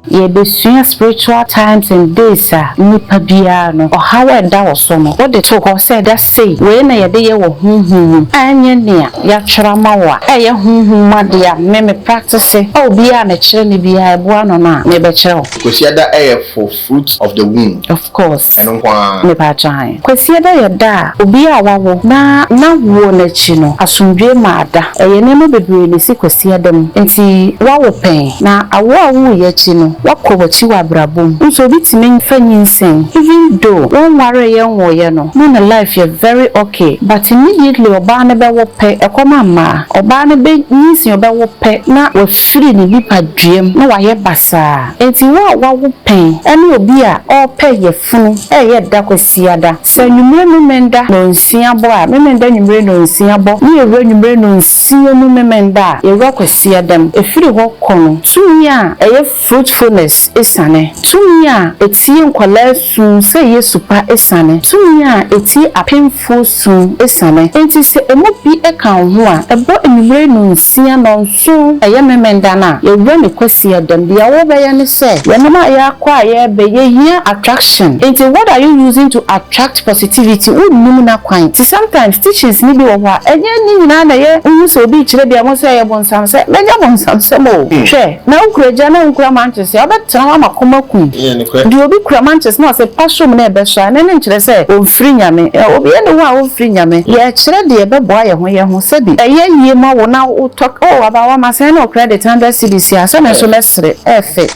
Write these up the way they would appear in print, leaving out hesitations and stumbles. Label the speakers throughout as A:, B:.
A: ye be spiritual times and days nipa bia no how da wo so no what the talk said that say we na ye de ye wo hunhun anye nea ya twara ma wa ye hunhun ma de me practice o bia na kire ni bia ebo no na me be kire
B: kwesiada for fruit of the womb
A: of course
B: eno kwa
A: me ba jan kwesiada ye da obi a wawo na wo na chi no asomdwe ma ada ye ne no bebre ni si kwesiada mu enti wawo pen na awo ye chi no wakọ wachi wa brabom nso bi timi fanyinsen even though one worry yen wo ye no na life you very okay but immediately oba na be wo pe ekoma ma oba na be nyinsin oba wo pe na wo free ni bi padwem na wa ye basa enti wa wo pen ene obi a o pe ye funu ye da kwasiada sanwumre no menda no nsia bo a memenda nwumre no nsia bo ni ewra nwumre no nsia no memenda ye wa kwasiada efiri ho kono tumia ye fruitfulness esane tumia etie nkwala sun se yesu pa esane tumia etie apemfo sun esane enti se emobi eka ho a ebo enwumre no nsia no nso eye memenda na ye wura ne kwasiada bia wo be ye ne se ye na ya kwa ye be ye here attraction enti what are you using to attract positivity unum na kwan ti sometimes teachings ni bi wo ha enye ni nyina na ye nso obi kire bia mo se ye bonsam se meja bonsam se mo hwe na ukuraja na ukura manchester obetena ma koma kun di obi kura manchester na se passion na ebe sha na nkire se o free nyame obi ene ho a o free nyame ye kire de ebe boa ye ho se bi eye yie ma wo na o talk about ma se na credit 100 cedis ya so na so mesre efe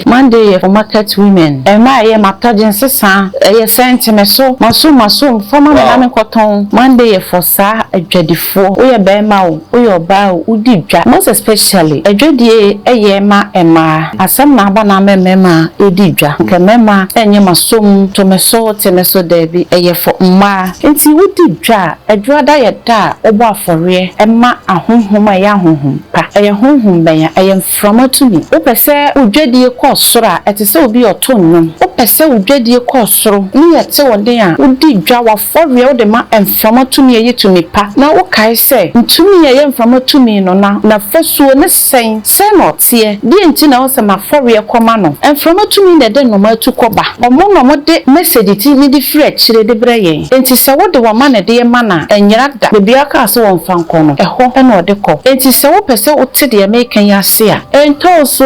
A: Monday for market women e ma ye matajen sesa ye sentime so maso forma na me koton Monday for sa adwadifo o ye be ma o ye oba o di dwa most especially adwadie eye ma ema asem na aba na memema edi dwa nke mema enye masom to meso temeso debi eye for mma enti wodi dwa adwada ye da obo afore ema ahonhom ya ahonhom pa eye honhom ben ya eye mfromatu ni o pese udwadie ko soro a etese obi otonnom o pese udwadie ko soro ni yete wode a wodi dwa wa fore o de ma mfromatu ni eye tumi pa na wo kai se ntumi eye mfromatu mi no na fasuo ne sen no tie die nti na wo se ma fore koma no mfromatu mi na de no ma tu koba omo no mo de message ti ni di free akire de brayen enti se wo de wo ma na de ma na enyira da bebi aka so won fanko no eho na ode ko enti se wo pese wo te de mekan ya se a ento so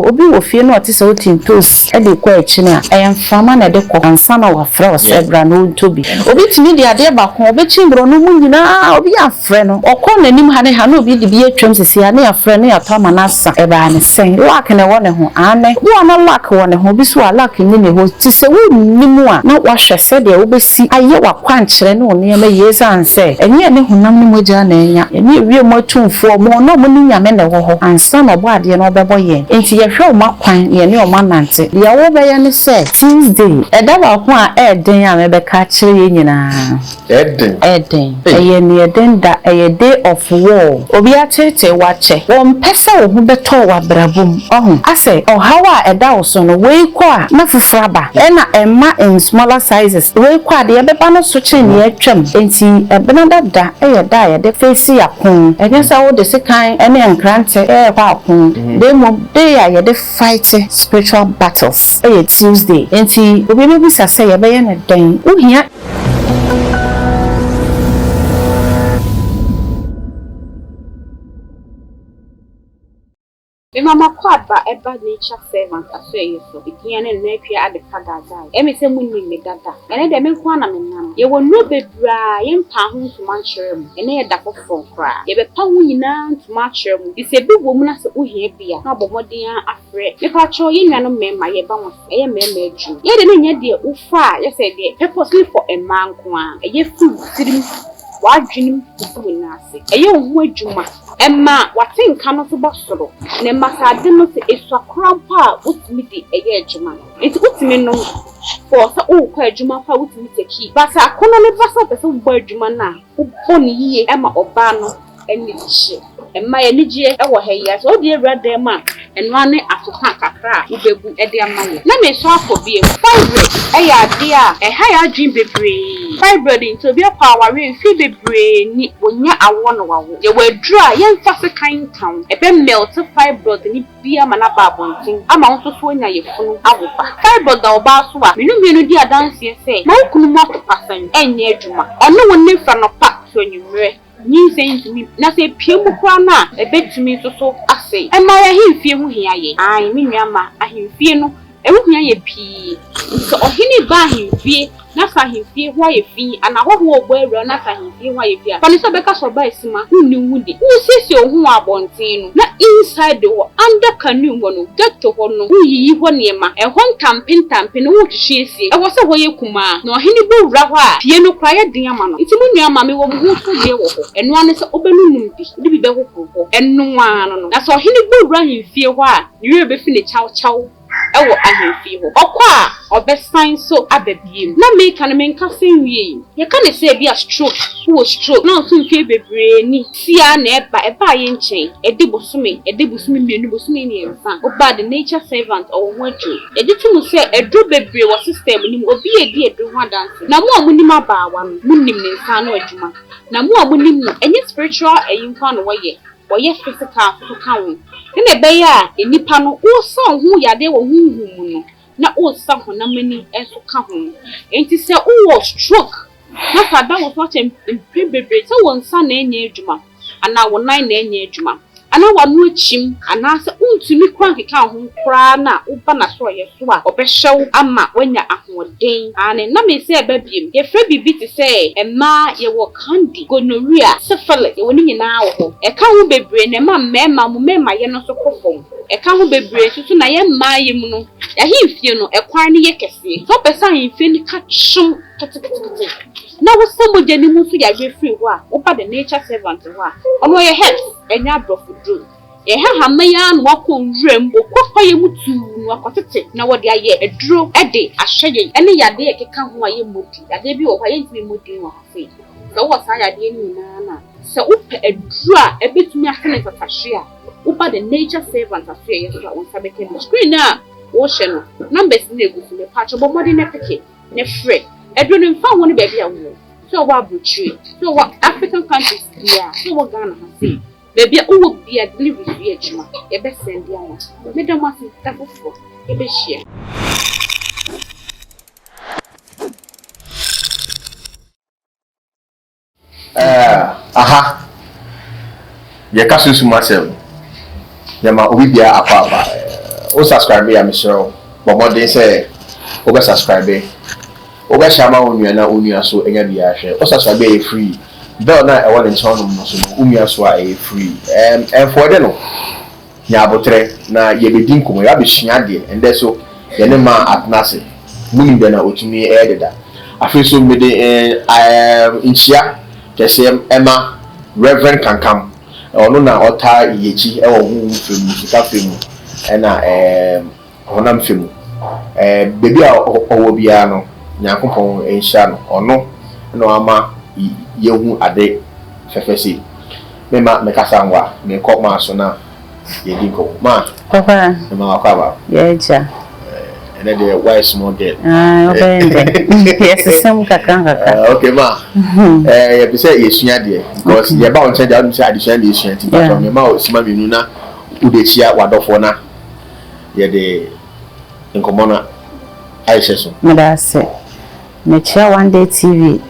A: obi wo fie no ate se wo tintos e de kwa achi na mframa na de ko ansa na wa fra o se bra no ntobi obi timi de ade ba ko obi chimbro no mu nyina obi afre no okọ nanim ha ne ha no obi de bi atwam sisi ya ne afre ne atama na asa e ba ne sen lak ne wo ne ho ane wo na lak wo ne ho bi so lak ni ne ho ti se wo nimu a na wa hwese de wo besi aye wa kwankere ne one ma yezan se enye ne honam ne moja na enya ene wie mo atumfo mo no mo ni nyame ne wo ho ansa na obo ade no obebo ye enti ye hwe o makwan ye ne o manante ya wo be ye ne se Tuesday e da ba ho a eden a me be ka kire ye nyina eden eye ne eden da eye day of war obi a tete wa che wo mpesa wo hu beto wa brabum ohun ase ohawa eda oso no we kwa na fufraba ena emma in smaller sizes we kwa de beba no so che ne atwam enti ebenada da eye da ye de face yakon enesa wo de sekan ene enkrante kwa akon de mo de ya ye de fight spiritual battles eye Tuesday enti obi be bisa say ye be ye ne den uhia
C: Mama kwaba eba nature servant aso so ikiane na ade pagaza emi se munni me dada ene de me kwa na me nam ye wonu bebra ye mpa ho ntuma kyerem ene ye da kofo kra ye be pa ho nyina ntuma kyerem ise bi wo mu na se ohia bia na bomoden afre me pa cho ye nwa no mema ye ba ho ye mema aju ye de ne nya de ufa ye se de purposely for a man ko a ye fu tirim wadwenim kubu na ase eye ho adwuma Emma, what thing cannot be possible? Ne masade no se eswakran pa utimi di eye adwuma. Enti utimi no for sa o kwa adwuma pa utimi teki. Basa akono ne basa pese wo adwuma na wo boni yiye ema oba no eni hye. emma ye nigye e wo ha yi so de ewrade ma eno ane atoka kakra ubebu e de amawo na me so akobie fibroid e ya ade a e ha ya dream bebre fibroid into bi akwa aware fi bebre ni wonya awo no wawo ye wadru a ye mfa se kan kan e be melt fibroid ni bia ma na babontin ama won so onya ye funu awoba fibroid da oba so a menu di adanse se ma okunu mo akopasan enye adwuma ono wonni fra no pa so nyumre ni sentimi na se piemu kwa na ebetumi so ase e ma ya himfie hu hia ye ai me nuama ahimfie no e hu hia ye pi so ohini ba ahimfie na sa ahimfie ho ye fi ana ho ho ogbo ewura na sa ahimfie ho ye fi a pani so beka so ba esima hunni hudi hu sisi ohun abonten no na inside the under canoe no get to ho no yi ho niema e ho ntampe no hu hwehwe e wo se ho ye kuma na ohini bo wura ho a pie no kra ye den ama no nti mu nuama me wo mu so ye wo ho eno ane se obenunum bi be ho ho eno ano no na so ohini bo wura ahimfie ho a yiwe be fi ne chaw ewo ahemfie ho okwa obesan so ababiem na me kan me nka senwie ye kan se bia stroke wo stroke na so mfie bebre ni sia na eba ye nchen edebosumi mienu bosumi ni enfa oba the nature servant or wonju editum se edu bebre wo system ni obi edi edu ho dance na mo amunim aba wa no munim ne nsa na adwuma na mo amunim no enye spiritual eyimfa no woye physical so kan ne be ya enipa no wo san hu yade wo hunhum no na wo san honamani enso ka ho enti se wo stroke na sada wo so chem bebre se wo nsa na enye adwuma ana wo nan na enye adwuma ana wa no achim ana se untumi kwan keka ho kra na uba na so ye so a obehyew ama wanya ahoden ane na me se babiem ye fra bibi ti se emma ye wo candy gonorrhea syphilis ye woni nyina wo ho e ka ho bebre na ma mema mu mema ye no so kofom e ka ho bebre susu na ye ma ye mu no ya himfie no e kwan ne ye kese so pesa himfie ni ka chum kete na wo samoje ni mu so ya refree ho a uba the nature servant ho a ono ye health enya brofudu ye ha maya no wakọ nwrem okọkọ ye mutu no akotete na wo de aye eduro ede ahye ene yade ekeka ho aye modi yade bi wo kwa ye ntimi modi wo afi so wo sa yade ni na so upe eduro a ebetumi afene tatahye a uba the nature servant afie ye so won sabeke no screen na wo hye no numbers na egufu le patch bo modi na peke ne free eduro ni mfa ho ne ba bia wo so wa abrochi so wa African countries yeah so wo Ghana ha say baby uwo bia delivery fi ejuma e be send ya mo me do ma fi tafofo e be share
B: aha ye ka susu myself ye ma obi bia apa o subscribe ya misro bo mo dey say o be subscribe o be shama onua so enya bia hwe o subscribe e free bell na e won in town no so umia so a free and for the no nya abotre na ye be din komo ya be hia de and so ye ne ma atnase muni be na otumi e deda afi so me de inchia kese ema reverend kankam ono na ota yechi e wo hu femu sika femu e na honam femu baby a owo bia no nyankopon enhia no ono no ama yehu ade fefesi mema mekasanwa me ko ma so na ye dinko ma
A: papa
B: ma akwa
A: yeja
B: and the wise more dead
A: okay yes some kaka
B: okay ma you be say yesua de because ye ba on change am say addition dey yesua ti but me ma o sima menu na udechia wadofo na ye de nkomona aisha so
A: medase me chia one day tv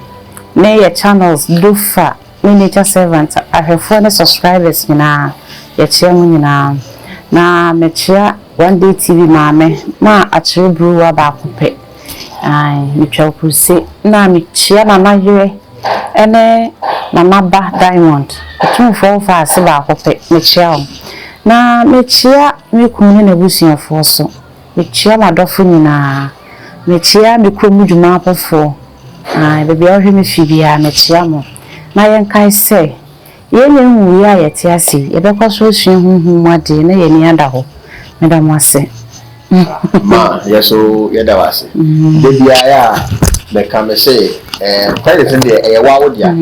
A: ne your channels do fa nature servant ahefo ne subscribers na ye chia mu nyina na me chia one day tv ma achire brewer ba kope ai me twa opuse na me chia na yire ene na ba diamond tumfo fa se ba kope me chia na me chia me kunu na busuafo so me chia madofo nyina me chia me kromu dwuma apofo ai baby o hwe me fibia me chia mo na yen kai se ye nwu ya ye ti ase ye be kwaso suen hunhun ade na ye ni anda ho me da mo ase
B: ma yeso ye da wase baby aya me come say tell the thing there e wa wo dia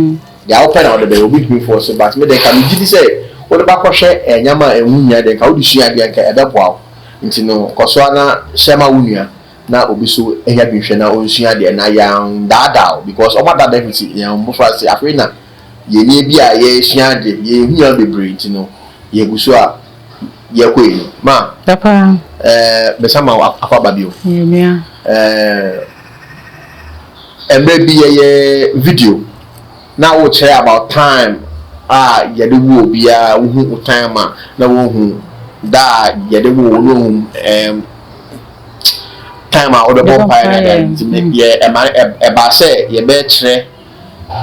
B: ya open out the baby with me for so but me dey come gidi say What about crochet and yama and wunya, then how do she and yanka at that wow? Into no, Coswana, Shama Wunya, now Obisu, and have been shana on Shia, and I am dada because of what that deficit, young Mufrasi Afrina. Ye may be a ye shandy, ye will be breed, ye gusua, ye queen, ma,
A: Papa,
B: Besama Afababio,
A: yeah,
B: and maybe a video. Now we'll share about time. Ye the will be a who time, no who da ye the will time out of the bonfire, ye a basse, ye betre.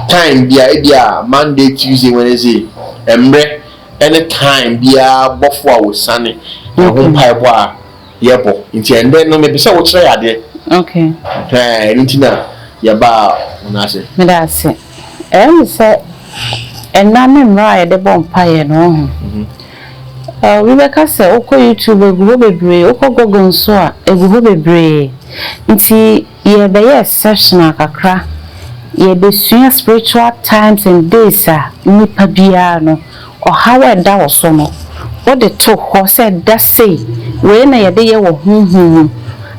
B: Time be idea Monday, Tuesday, Wednesday, and any time be a buffer with sunny and home pipe war. Yepo, and then no maybe so try at it.
A: okay.
B: Yaba, Nasi.
A: That's it. And said, and none right the bonfire, no. Rebecca said, Oko YouTube, Gobe Bray, Oko Gogon Soa, a Gobe Bray. It's ye the yes, session a crack. Ye be soon spiritual times and days, nipa biano, or how I da was so. What the talk horse said, that say, when I day were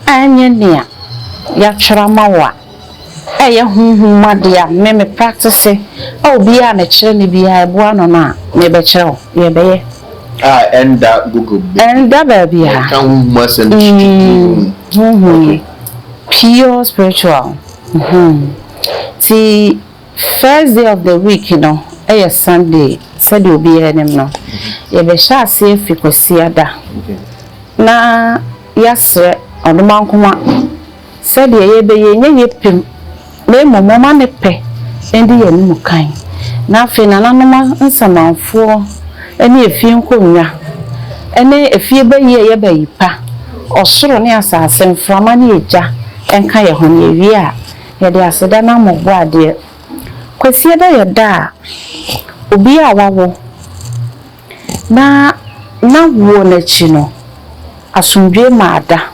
A: and ye near Yachramawa. Eh, my dear, me practice, oh, be an a chilly be I one or not, maybe chill, ye be.
B: And that Google
A: And that baby, pure spiritual. See, first day of the week, Sunday, said you'll be in him now. You be sure safe because see ada. Na, yes, on the mountain, said ye be ye pim, lay mamma nepe, and the new kind. Nothing anonymous and some man for any few kunya. And a few bay ye bay pa, or so near assassin from any ja, and kaya honey via. Yede aseda na mogbo ade kwesi da yeda obi a wawo na wo na chi no asundwe ma ada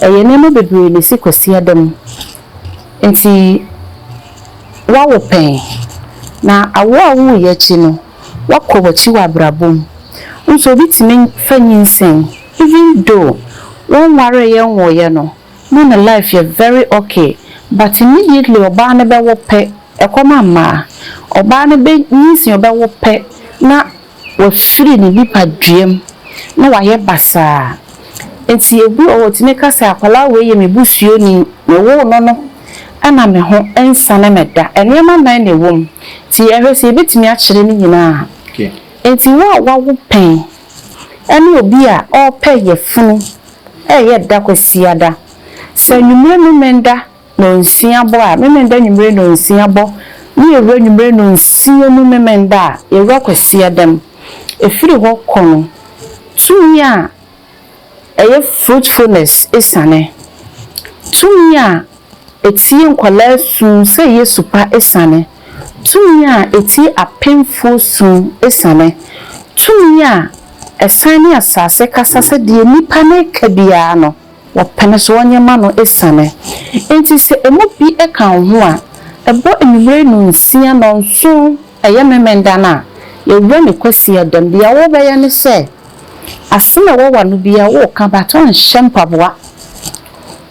A: eye ne mo bebre ne si kwesi adam enti wawo pen na awo ye chi no wakọ wachi wa brabom nso bitime fanyinsen even though won ware ye nwo ye no na life you very okay. But immediately oba ne be wo pe ekoma ma oba ne be nyisi oba wo pe na wo free ni bipa duem na wa ye basa enti ebu o tine kasa akwala we ye mebusuo ni me wo no ana me ho ensa na meda enema nan ne wom ti ehwese betimi a kire ni nyina
B: okay
A: enti wo pen ene obi a o pe ye funu ye da kwasiada sanyumre no menda no nsiabo a memenda nyumre no nsiabo ni ewe nyumre no nsia no memenda ewa kwasiadam efiri ho kono tumia eye fruitfulness esane tumia etie nkwala sun se yesupa esane tumia etie apemfo sun esane tumia esane asase kasase de nipa na kabia no wopene so onyema no esane enti se emobi eka ho a ebo enumre no nsia no nso eye memenda na yewe ne kwasi adam bia wo be ya ne se asema wo wa no bia wo ka baton hyempaboa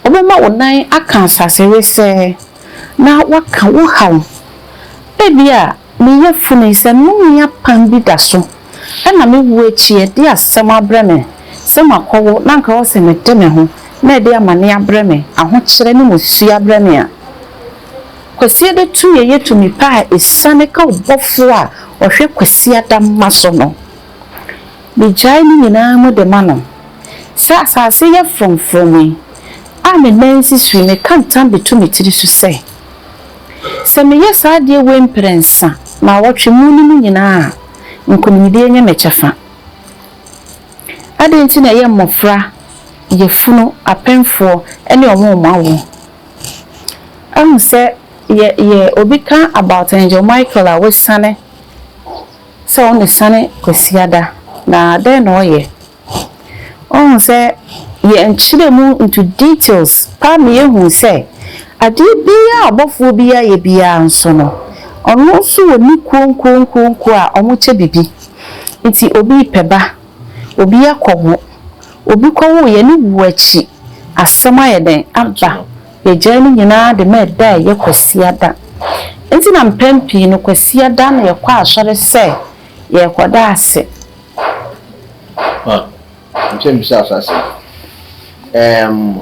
A: obema wonan aka asase we se na waka wo hawo ebia me yefunu se no ya pan bi da so na me wo echi de asema breme sema kowo na nka wo se me de me ho na de amane abreme aho kire ne mosu abreme a kwasi de tu ye yetumi pa esane ka obofo a ohwe kwasi adam maso no bi jai ni nyina mo de mano sa asase ye from ame nansi sui me kantam betumi tiri so se me yesa de we mprensa na wotwe mu ni nyina nkonimide enye mechafa ade nti na ye mmofra ye funu apemfo ene omo am se ye obika about Angel Michael a we sane so on sane kwasiada na de no ye on se ye enchire mu into details pa me hu se ade bia abofo bia ye bia nso no ono so woni konkonkonko a omo che bibi nti obi peba obi akọwo obi kọwo ye ni wuachi asema ye den aba ye gya ni nyina de ma da ye kwasi ada nti na mpempi no kwasi ada na ye kwa asore se ye koda ase
B: mpempi asase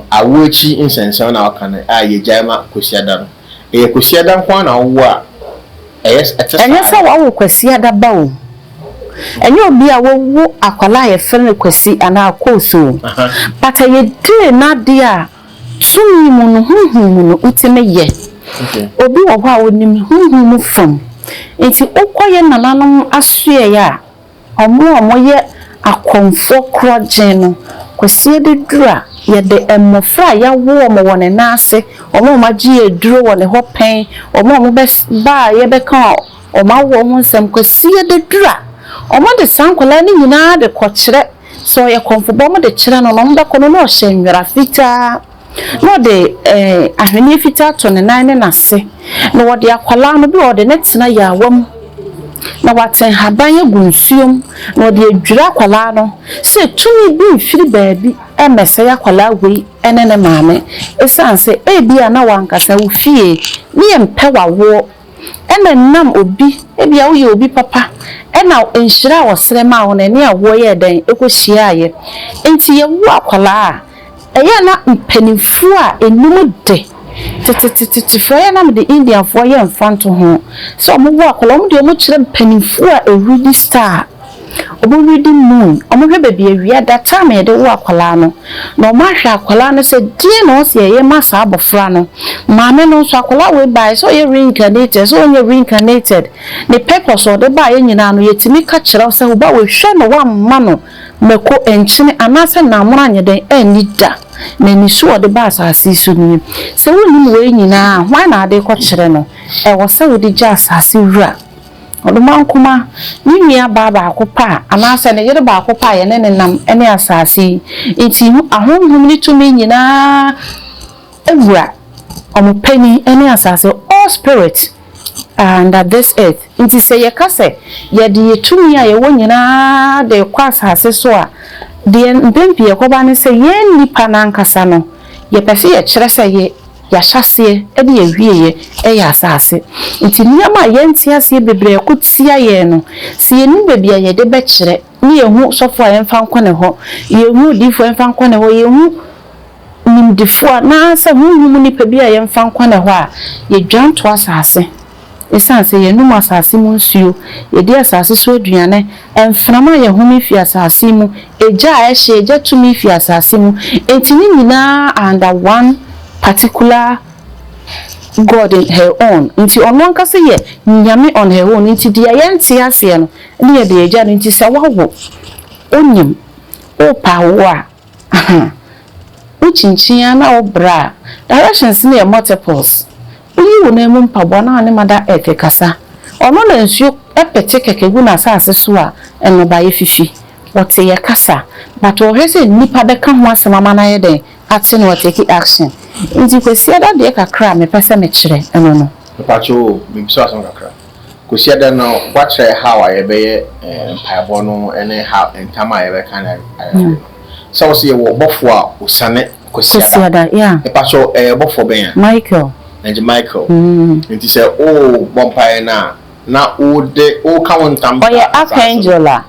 B: awochi insense na wakane ye gya ma kwasi ada no ye kwasi ada kwa na wo a
A: enye se wa kwasi ada ba o enye obi a wo akwala ye fere kwasi ana akoso but ye de na dia tumi mu no huhu no utime ye obi wo ho a wonim huhu mu fam enti okoye nananom asue ya omo ye akonfo krogen no kwasi de dura ye de emofra ya wo mo wone na ase omo magye eduro wone ho pen omo be ba ye be kan omo wo ho nsem kwasi de dura omo de sankola ni nyina de kokyere so ye konfo mo de kyere no no be kono no hyenwera fita no de ahwene fita to ne nan ne nase no wo de akwala no bi wo de netina ya awam na waten haban agunsuom na de adwira akwala no se tumi bi mfiri baabi emese akwala wei ene ne maame esanse ebia na wankasa wo fie ni empe wawo ene nam obi ebia wo ye obi papa ena enhyira wo srema wo na ne awo ye den ekohia aye enti ye wo akwala eye na mpanimfu a enum de for ya na me the Indian for ya mfanto ho so mo wo akwala mo de mo kire mpanimfu a ready star obo ready moon omo hwe baabi awia that time ye de wo akwala no na omo ahwe akwala no se die na o se ye masa abofra no maame no so akwala we bai so ye reincarnated so ye reincarnated the purpose of the bai nyina no yetimi ka kire se wo ba we hwe no wa mma no meko enchine anase na amura nyeden enida na ni so de ba asase so ni se woni we nyina hwan na ade ko kire no e wo se wo de ja asase wura oduman kuma ni nua baba akopa anase ne yere ba akopa ye ne nam ene asase enti ahonhom ni tumi nyina ewura omopani ene asase all spirit and at this earth enti se ye kase ye de yetumi a ye wo nyina de kwa asase so a de mbempi ye koba ne se ye nipa na nkasa no ye pese ye kire se ye ya hyase e de ye wieye e ya asase nti niama ye ntiase bebre kutia ye no se ye ni bebia ye de be kire ni ye hu sofo a ye mfa nkone ho ye hu difo mfa nkone ho ye hu nimdifo na se hu hu nipa bia ye mfa nkone ho a ye dwanto asase esanse ye numa asase mu nsuo ye de asase so aduane enframa ye humi fi asase mu eja a ehye eja tumi fi asase mu entini nyina under one particular God in her own nti ono nkase ye nyame on her own nti dia ye nti ase no ne ye de eja nti se wawo onyim o pawa uchinchin na obra directions ne multiples uyi wona mu mpabo na ne mada kasa ono na nsuo epete kekegu na asase so a eno ba ye fifi wote ye kasa but o hese nipa be ka ho asema na ye den ate no take action nti kwesi ada de kakra me pese me kire eno no
B: pacho me so aso kakra kwesi ada no wa kire how aye be ye mpabo no ene how entama aye be kan so se ye wo bofo a osane kwesi ada
A: yeah
B: pacho bofo ben
A: Michael
B: and Michael nti se o bompae na o de o count am
A: o ye archangel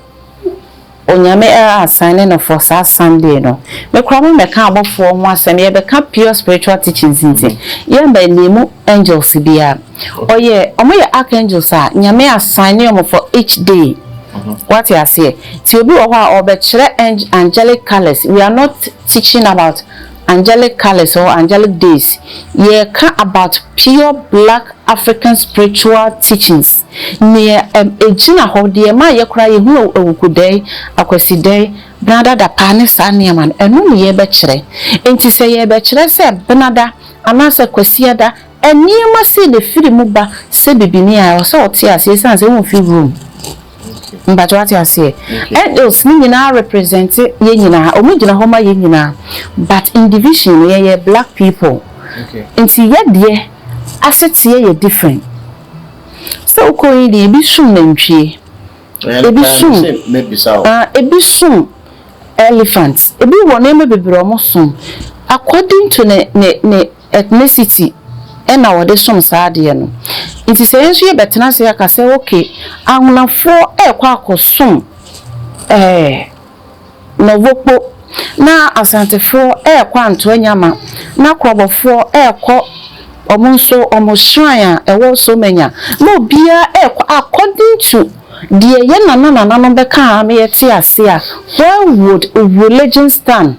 A: onyame assign no for Sunday no me kwame me ka abofo ho asem ye be ka pure spiritual teachings nti ye ba nemu angels bia o ye archangels a nyame assign them for each day what you say ti obi o ho be kire angelic colors we are not teaching about angelic colors or angelic days ye ka about pure black African spiritual teachings near ejina ho de ma ye kura ye hu awukudai akwasidai brada da pane saniaman enu ne ye be kire enti se ye be kire se benada anase kwasiada eniema se de firi mu ba se bibini a so ote ase san se won fi room mbajo ati ase angels ni nyina represent ye nyina omugina ho ma ye nyina but in division ye black people enti ye de asset ye different so ko yi bi sum na ntwie ebi sum elephant ebi wo na me bebre omo sum according to ne ethnicity na wode sum saade no nti se enso ye betena se aka se okay anwonafo ekwa akosum no vokpo na asantefo ekwa anto anyama na krobofo ekọ omonso omoshrine ewo so menya no bia ekwa according to the nana no beka me yeti ase a where would religion stand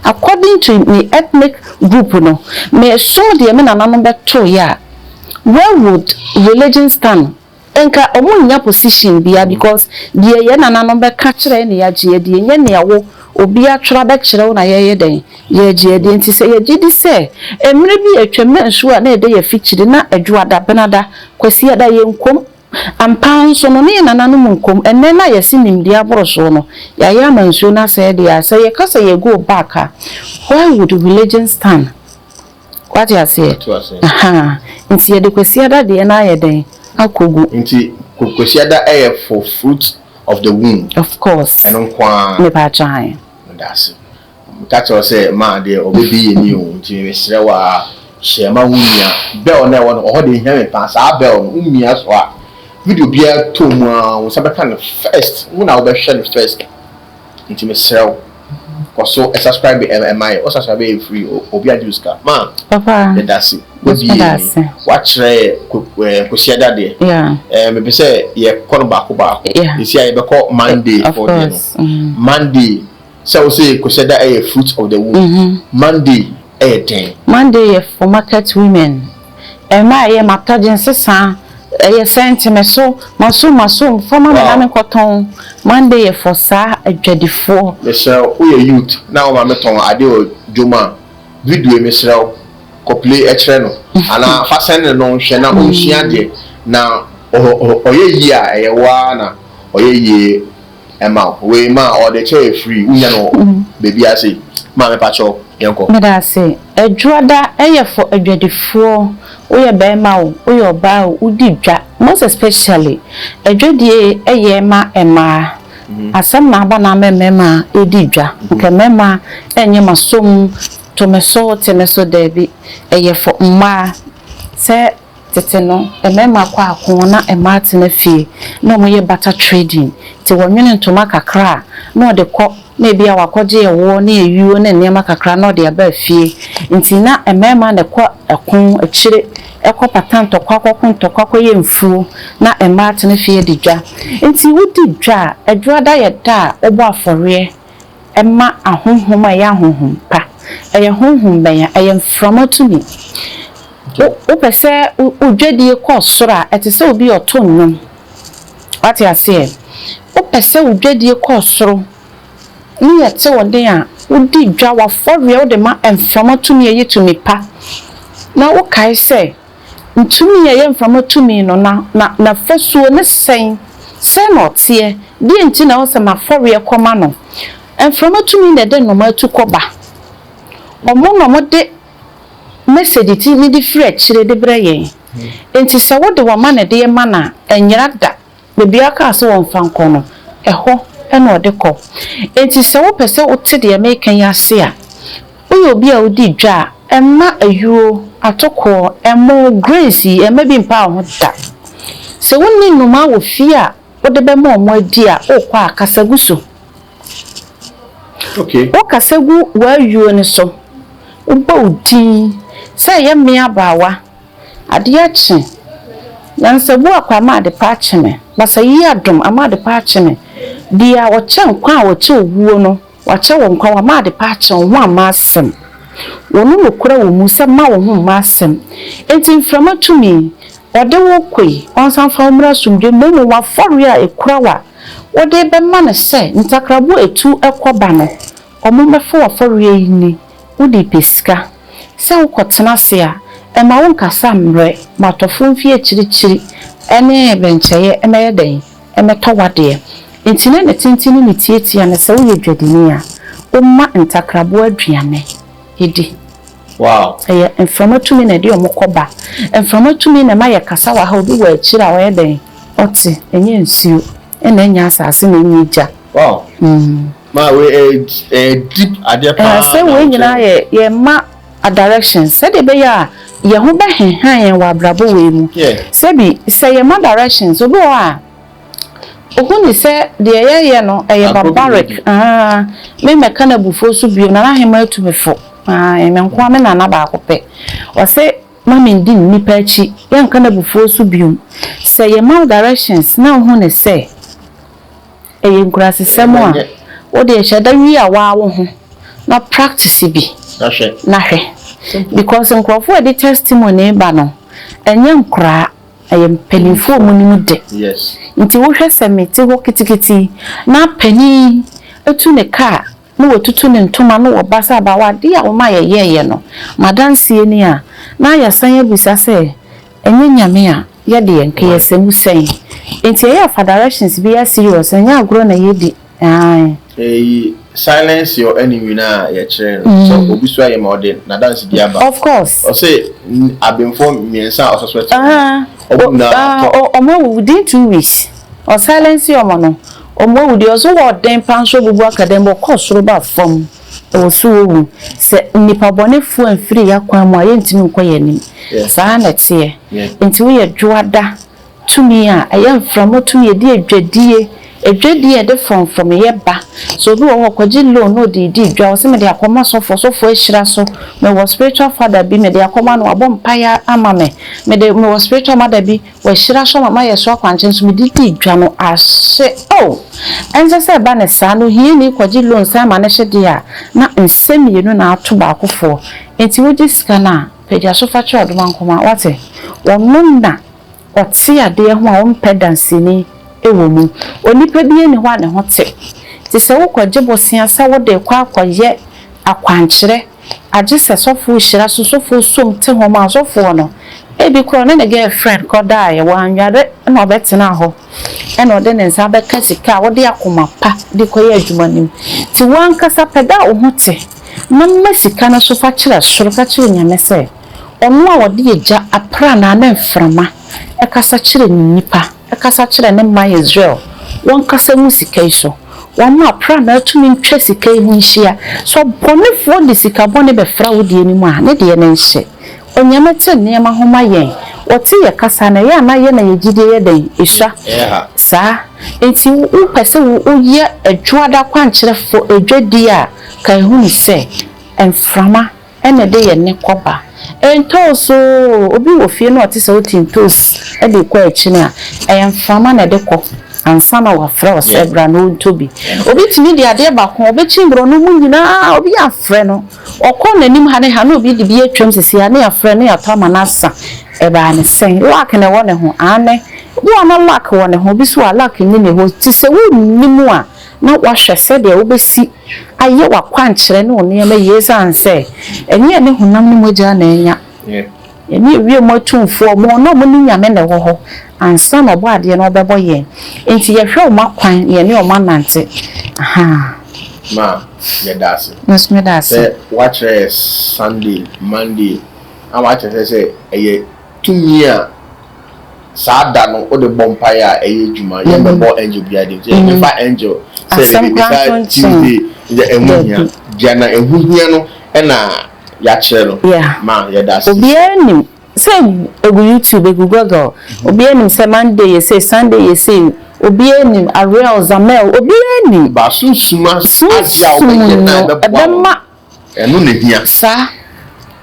A: according to the ethnic group no me so the nana no beto ya where would religion stand enka omunya position bia because the nana no beka kire ne ya je de nye ne yawo obi atwra be kire wo na ye den ye je de nti se ye gidi se emre bi atwam nso a na ede ye fichiri na adwuada benada kwasi ada ye nkom ampan so no ne nana no munkom enne na yesi nimdi aboroso no ya ya manso na say dia say ye kasa ye go back where would religion stand what you say aha nti ye de kwasi ada de na ye den akogu
B: nti kwasi ada for fruit of the womb
A: of course
B: eno kwa
A: me ba chan
B: that's catch us say ma de obebi ye ni o nti me sere wa shema wunya bell na won o de hia me pass a bell no umia so a video bia to mu a wo sabeka no first wo na wo be share first nti me sere ko so subscribe o subscribe free obi ajuska ma
A: papa
B: that's it watch kwesiada de me be say ye kono ba isi aye be call Monday for you Monday so say kwesiada a fruit of the womb Monday ten
A: Monday for market women ma ye matajin sesa ye sentime so maso former me koton Monday for sa adwadifo
B: me say we youth now ma meton ade o joma video me say ko play no ana fa send no hwe na onhia de na oye yi a ye wa na oye yi ema we ma o de che free unya no baby ase ma me pa cho yenko
A: me da se adwada eye for adwadifo oye be ma o oye oba o udi dwa most especially adwadie eye ma ema asam na aba na mema edi dwa nke mema enye masom to meso temeso debi eye for mma se tete no emema kwa akon na ema tena fie na mo ye butter trading te wonwene ntoma kakra na de kọ na bia wakoje ewo na ewiwo na nema kakra na de aba fie nti na emema na kọ akon akire ekọ patanto kwakọ ye mfu na ema tena fie di dwa nti wudi dwa adwada ye da obo afore ema ahonhom a ya ahonhom pa eye honhom ben eye mframa tumi o pese odwadie ko soro etese obi otonnum what you say o pese odwadie ko soro ni yete wonde a odi dwa wa fore o de ma mframa tumi eye tumi pa na o kai se ntumi eye mframa tumi no na fesuo ne sen no tie die nti na o se ma fore koma no mframa tumi na de no ma tukoba omo no mo de message ti ni di free chire de brayen enti se wo de wo ma na de ma na enyira da bebi aka so won fanko no eho ena ode ko enti se wo pese wo te de mekan ya se a oyo bi a odi dwa emma ayuo atoko emo grace emma bi mpa ho da se wonni numa wo fi a wo de be ma omo adi a o kwa akasaguso
B: okay
A: o kasagu wa ayuo ni so uba udi say ye me abawa ade achi yansebu akwa ma de pa achi me basa yi adom ama de pa achi me dia wo che nkwa a wo che owuo no wa che wo nkwa wa ma de pa achi wo ama asem wonu lokura wo mu se ma wo hu ma asem enti mframa tumi ode wo koi onsan fa umra sumdwe memu wa fori a ekura wa ode be ma ne se ntakrabo etu ekoba no omumefo wa fori yi ni udi peska se ukotena se a ema wonkasa mre matofo mfie chirichiri ene bencheye emeye den emeto wade entine ne tintini ne tietia ne se wo yedwadini a umma ntakrabo aduane edi
B: wow
A: mframatumi na de omokoba mframatumi na maye kasa wa ha obi wa achira wa den oti enye nsio ena nya asase na nyija
B: wow ma we deep Agyapong
A: say we nyina ye ma a direction said be ya ye ho ba henhan ye wa brabo we mu sebi say ye ma directions obi wa ohuni say de ye no eye barbaric me meka na bufo so bio na ahema atumefo me nko ame na ba akope o say mami ndi nipa achi ye nka na bufo so bio say ye ma directions na ohuni say eye nkurase semo a wo de sheda wi a wa wo ho na practice bi na hwe because nkrofo e de testimony ba no enye nkra ayem penifo mu ni de
B: yes
A: nti wo hwe semete ho kitikiti na pani etu ne car na wotutu ne ntoma no wo basa ba wa de a wo ma ye no madansie ni a na ya san abisa se enye nyame a ye de yenke yesemu sen nti ye fa directions bi ya serious enye agro na ye di
B: silence your enemy na ya chere so obi so aye modern na dance bi aba
A: of course
B: o say abemfo miensa o suspect
A: omo within 2 weeks or silence your mono omo wudi ozo wo den panso bubu akadembo kosoro ba fam o so wu se nipa bone fu amfiri yakwan mu aye ntimi nkoye ni sa na tie nti we yedwoada tumi a aye mframo tumi yedi adwadie edwedie de from yeba so bi wo kwaji loan no di dwa o se me de akoma sofo ehira so me wo spiritual father bi me de akoma no abom paya ama me wo spiritual mother bi wo ehira so mama yeso akwanche so me di dwa no ase ense se ba ne sa no hi ni kwaji loan sa ma ne hye a na nsem yenu na ato ba akofo enti wo disika na peja so fa chwa do mankoma wate wonum na otia de ho a wompedansi ni ewomu onipa bi eni ho ne hote ti se wo kwaje bosia se wo de kwa akwaye akwankyere age se sofo hira so sofo som te ho ma sofo no ebi kro ne girlfriend ko dai wa anware na obetena ho e na ode ne nsa be ka sika wo de akoma pa de koye adwumanim ti wan kasa peda wo hote mamma sika na so fa kyere soro ka kyere nyame se ono a wo de eja apra na na mframa e kasa kyere nipa akasa kyerɛ ne man Israel won kasa musika iso won ma pra na tumi ntwe sika hu nhia so bonefo de sika bone be fra wo de animu a ne de ne nhye onyame te ne ma homa yen wote ye kasa na ye na ye na ye gide ye den isha sa enti wo pese wo ye adwoada kwankyerɛ fo adwadi a kan hu ni se emframa ene de ye ne koba entoso obi wo fie no otise otintos e de kwa echi na emfama na de kɔ ansa na wa fra o sebra no ntobi obi timi de ade ba ko obi chimbro no mu nyina obi afre no okɔ nanim ha ne ha no obi de bi atwam sisi ane afre ne atama na asa e ba ne sen lak ne wo ne ho ane obi wa na lak wo ne ho bi so lak ni ne ho tise wo nimu a na wa hwese de wo besi aye wa kwankyere ne one ma yesa anse enye ne honam ne mogya na enya eni wie motumfo mo no mo ni nyame ne wo ho ansa no bo ade no bebo ye enti ye hwe o makwan ye ne o manante
B: ma ye dase
A: yes me dase
B: watch Sunday Monday I watch say eye tumia sada no o de bompa ya eye djuma ye bebo angel bia de ye fa angel say the Tuesday the emunya jana ehuhia no na ya chero ma ye da se
A: obi anim say egu YouTube egu Google obi anim say Monday ye say Sunday ye say obi anim Ariel Zamel obi anim
B: ba susuma asia obi na
A: ebema
B: enu ne hia
A: sa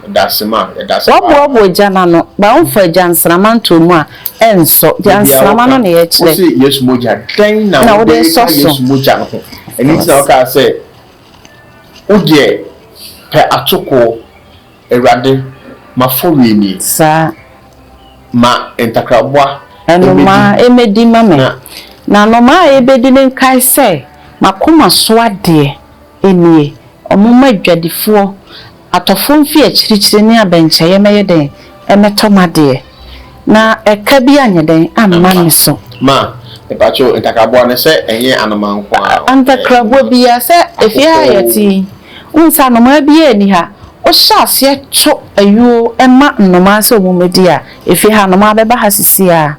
B: da se ma ye da se
A: obo jana no ba onfa jansrama ntomu a enso jansrama no ne ye kire
B: say yes moja den na wo de yes moja no eni ti na ka say uje pe atoko erade ma fowi ni
A: sa
B: ma entakrabwa
A: enoma emedi mame na no ma ebedi ne kai se makoma so ade enie omuma adwadifo atofo mfi akirikyire ne abankye meye den emetomade na eka bi anyeden amma ne so
B: ma epacho entakrabwa ne se enye anomankwa
A: antakrabwa bi ya se efia yati unsa no ma bi eni ha o shas ye cho ayu ema nnoma se omumedi a efi ha nnoma beba ha sisi a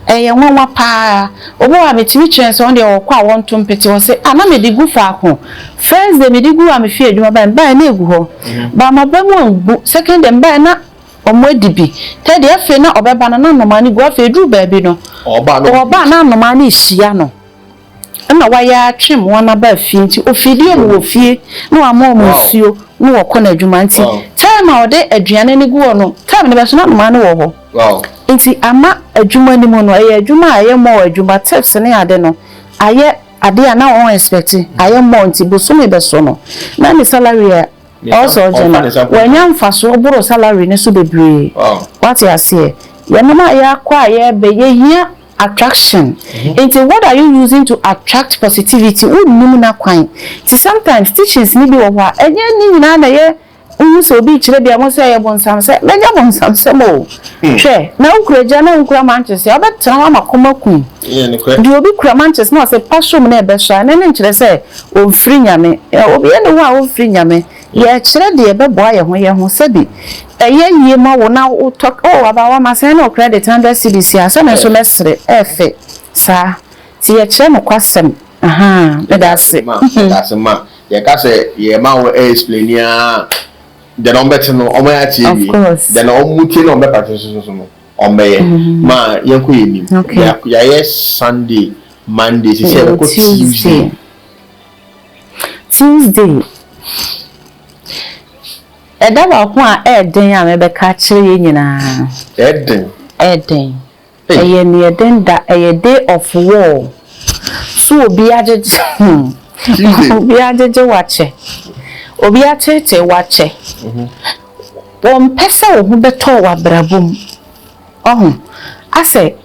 A: eye nwanwa pa obo wa metimi chance on de okwa won to mpeti wo se ana medigu fa ko first day medigu a me fi adwuma ba na egu ho ba ma ba mu ngu second day ba na omo edibi third day afi na obeba na nnoma ni gu afi dru ba bi no oba na nnoma ni hia no na waya twem wana ba fi nti ofidie no ofie na amo musuo na wokọ adwuma nti time a ode aduane ne gu no time ne be so na ma ne wo ho nti ama adwuma ni mu no aye adwuma aye mo adwuma tips ne ade no aye ade a na won expect aye mo nti bosume be so no na ni salary a also jena wanya mfaso oburo salary ne so bebre what you say ye no ma ya kwa ye be ye hia attraction. Into what are you using to attract positivity? Na kwan. Sometimes teachings ni bi wo wa enye ni na na ye so bi kire bia mo say ye bonsam say menya bonsam say mo hwe na ukuraja na ukura manchester obetra wa makoma kun di obi kura manchester na say passion na ebe so na nkire say o free nyame obi ene wa o free nyame ye kire de ebe boa ye ho sabi eye yie ma wo na o talk aba wa ma say no credit 100 cedis ya so na so mesre efe sa ti ye kire mo kwasem that's
B: ma ye ka say ye ma wo explain ya the number no o ma TV then o muti no be patricio so no o me ma ye ko yemi ya yes Sunday Monday se ko
A: Tuesday edaba ko a eden a me be ka kire ye nyina eye ni eden da eye day of war so obi ajeje wache obi atete wache won pese wo hu beto wa brabum ase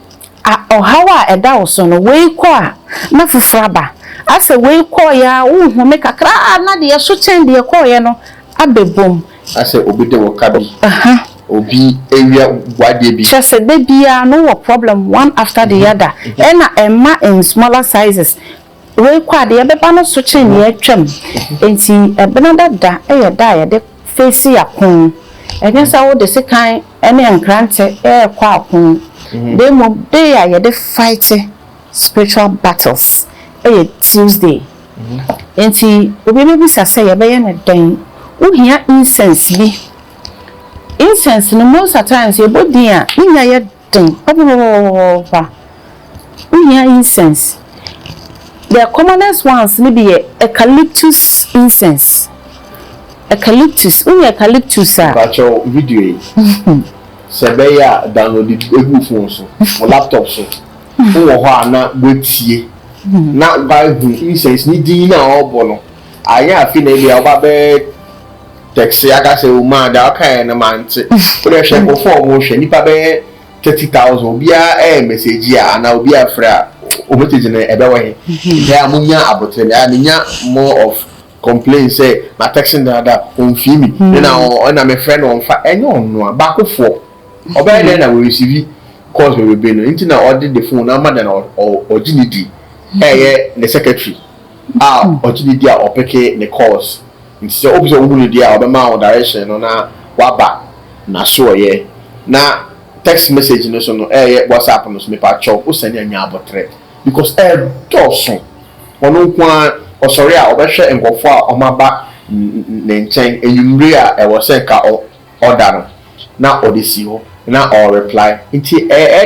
A: ohawa eda wo so no we ko a na fufraba ase we ko ya wo hu me kakra na de so chen de ko ye no abebom
B: ase obi de wo kabi obi area wade bi
A: chese de bia no problem one after the other ena emma in smaller sizes we kwa de beba no so chen ye twam enti ebenada da eye da ye de face yakon enesa wo de sekan ene enkrante kwa akon de mo de ya ye de fight spiritual battles Tuesday enti obi be bisa say ye be ye na dan uhia incense bi incense no most of times ye body a nya ye den pa uhia incense. The commonest ones maybe eucalyptus incense. Eucalyptus, eucalyptus
B: Kacho video. Sebeya download egu phone so, laptop so. Wo ho na wetie. Na buy incense ni din na obo no. Aya afi na bia oba be text aka se o ma da aka na mante. Wo dey share ko form wo hwe nipa be 30,000 obia message ya na obia fra obetije na ebe we ya munya abotre ya nya more of complain say my texting that on fimi na my friend on fa enyo no bakofo oba na we receive calls we be no nti na order the phone na ma na originity the secretary originity a opeke the calls nti so obi so ngulu dia oba ma direction no na waba na so ye na text message no so no WhatsApp no so me pa chop o send anya abotre because doso ono kwa osori a obehwe nkofo a omaba ne nchen enyumre a ewo se ka order no na odisi ho na or reply nti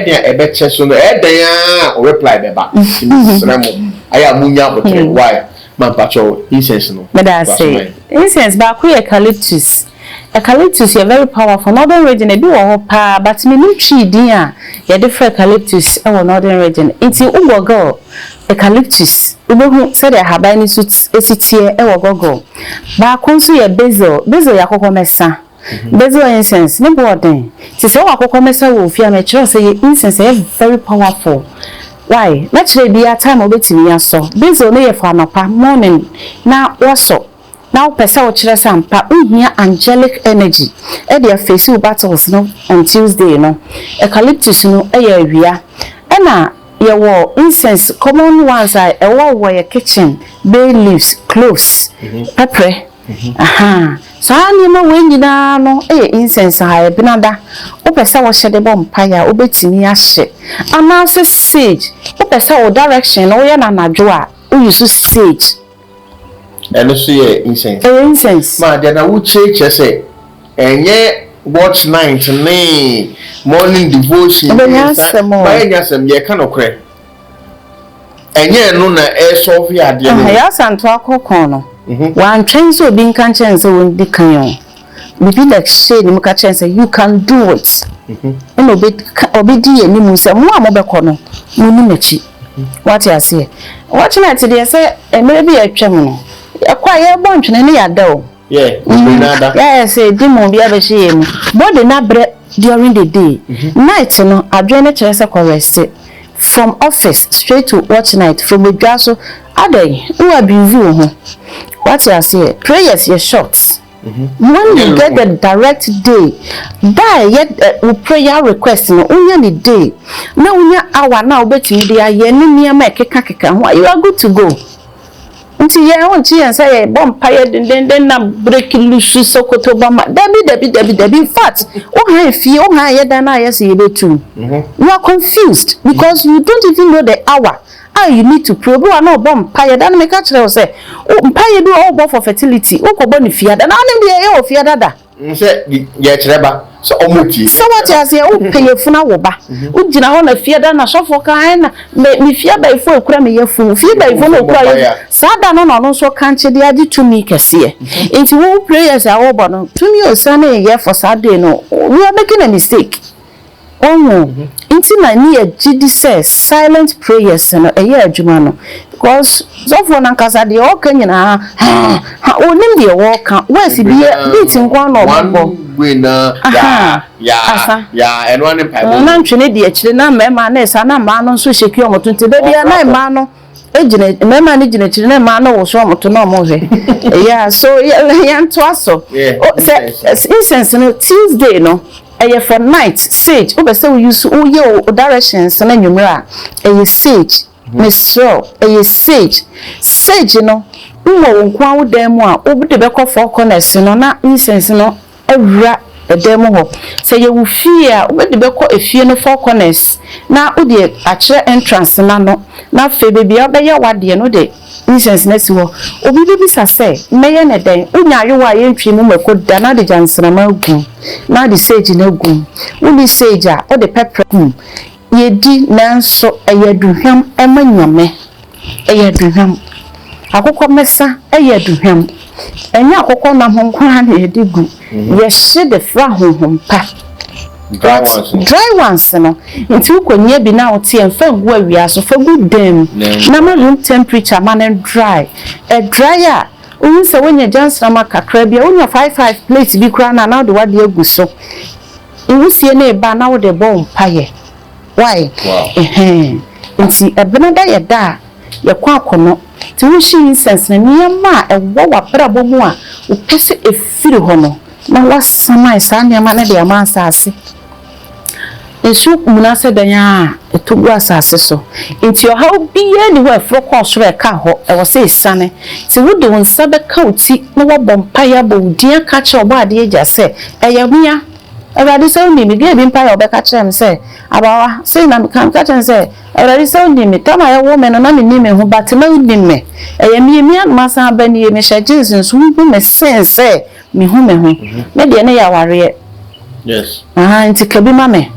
B: dia ebeche so no a o reply beba sremo aya munya abotre why man pacho incense no
A: but I say incense ba ku eucalyptus is very powerful. Northern region e bi wo pa but me ni tree din a ye different eucalyptus e wo northern region. Enti ugogo eucalyptus ubehu say the haban ni esitie e wo gogo. Ba konso ye basil ya kokomesa. Basil incense ni boden. Ti so akokomesa wo fi am kire say incense is very powerful. Why? Naturally be a time obetimi aso. Basil no ye for anopa morning na woso now pesa o kire sampa uhia angelic energy e dey face battles no on Tuesday no eucalyptus no e ya awia e na ye wo incense common ones e wo your kitchen bay leaves cloves pepper aha saa nneɛma wɔ nyinaa no incense ha ebinada wopɛsɛ wɔhyɛ de bɔ mpaya wobɛtumi ahye anaasɛ sage wopɛsɛ wo direction no woyɛ na anadwo a woyusu sage
B: ɛno so yɛ incense
A: incense
B: ma de na wo cheche sɛ ɛnyɛ watch night ne morning devotion ba enya sem ye ka nokre enye no na e solve ade no
A: ya santo akokon no wan twen so bi nka chen so won di kan yo bibi like say ni muka chen say you can do it no obi di ani mu say mo amobekọ no mo ni machi what you say watch night dey say emere bi atwam no akwa ye bo ntwene ne yada o yes demon bi abehye mu body na bre during the day night no adwene kire say correct from office straight to watch night from Edwaso adai who abuse ho what you say prayers your shots when you get the direct day die yet prayer request no unya the day na unya hour na obetumi dey aye ni niam ekeka ho you are good to go nti ye wonti yen say ye bom paye den na break loose sokoto bama dabi in fact o han fie o han ye dan na ye say ye betu you are confused because you don't even know the hour how you need to pray we no bom paye dan me ka kire o say o paye bi o bo for fertility o ko bo ni fie dan na nim de ye o fie dada
B: nse ye kire ba so omuti
A: so what you say o paye funa wo ba o gina ho na fie dan na sofo kan na me fie ba ifo ekura me ye fu fie ba ifo no ekura sada no so kanche de adi to me kese enti wo prayers a wo bo no to me o sa na ye for sada no we are making a mistake inti na ni agidi says silent prayers no eye adwuma no because so for na kasa de o kan nyina onim de wo kan we si bi beat nkwa no obo
B: we na ya eno ani pa
A: na ntwene de akire na mema na esa na ma no so sheki omotunte be bia na ma no ejine mema ni jine akire na ma no wo so omoto na omo hwe yeah so ya nto aso incense no Tuesday no for night sage obese we use o directions na nwumra sage mesro sage no wo nkwa wo dan mu a obide bekọ four corners no na incense no awura dan mu ho se ye wo fie a obide bekọ efie no four corners na odi akire entrance na no na fe bebi obeye wade no de incense na si ho obi bi bisa se meye ne den unya ayewa ye ntwi mu makoda na de jansana magu na de sage na gu uni sage a o de pepper ye di nanso ayaduhwam emanyame ayaduhwam akokọ mesa ayaduhwam enya akokọ na honkwa na ye de gu ye hye de fra honhompa dry ones no nti ukonye bi na oti emfa gu awia so fa gu dem na ma room temperature man dry dry a unse wonya jansra makakra bia wonya 55 plate bi kra na de wade agu so nwusie na eba na wo de bom paye why nti ebenada ye da ye kwa akono ti wo shi incense na niam a ewo wa brabo mu a wo pese efiri ho no na wasama isa niam na de amansa ase esu munase danya etugu asase so enti o haw biye ni ho efro ko so ka ho e wo se isane ti wo de wonsa be ka oti na wo bompa ya bo dia ka che obo ade eja se eyamia Everybody say me give him pay obe ka chem say abawa say na kan ka chem say everybody say me tama ya woman na me ni me ho but na udi me eyami anmasa abani me hye Jesus so bi me sense me ho me de na ya ware
B: yes
A: nti kabi mame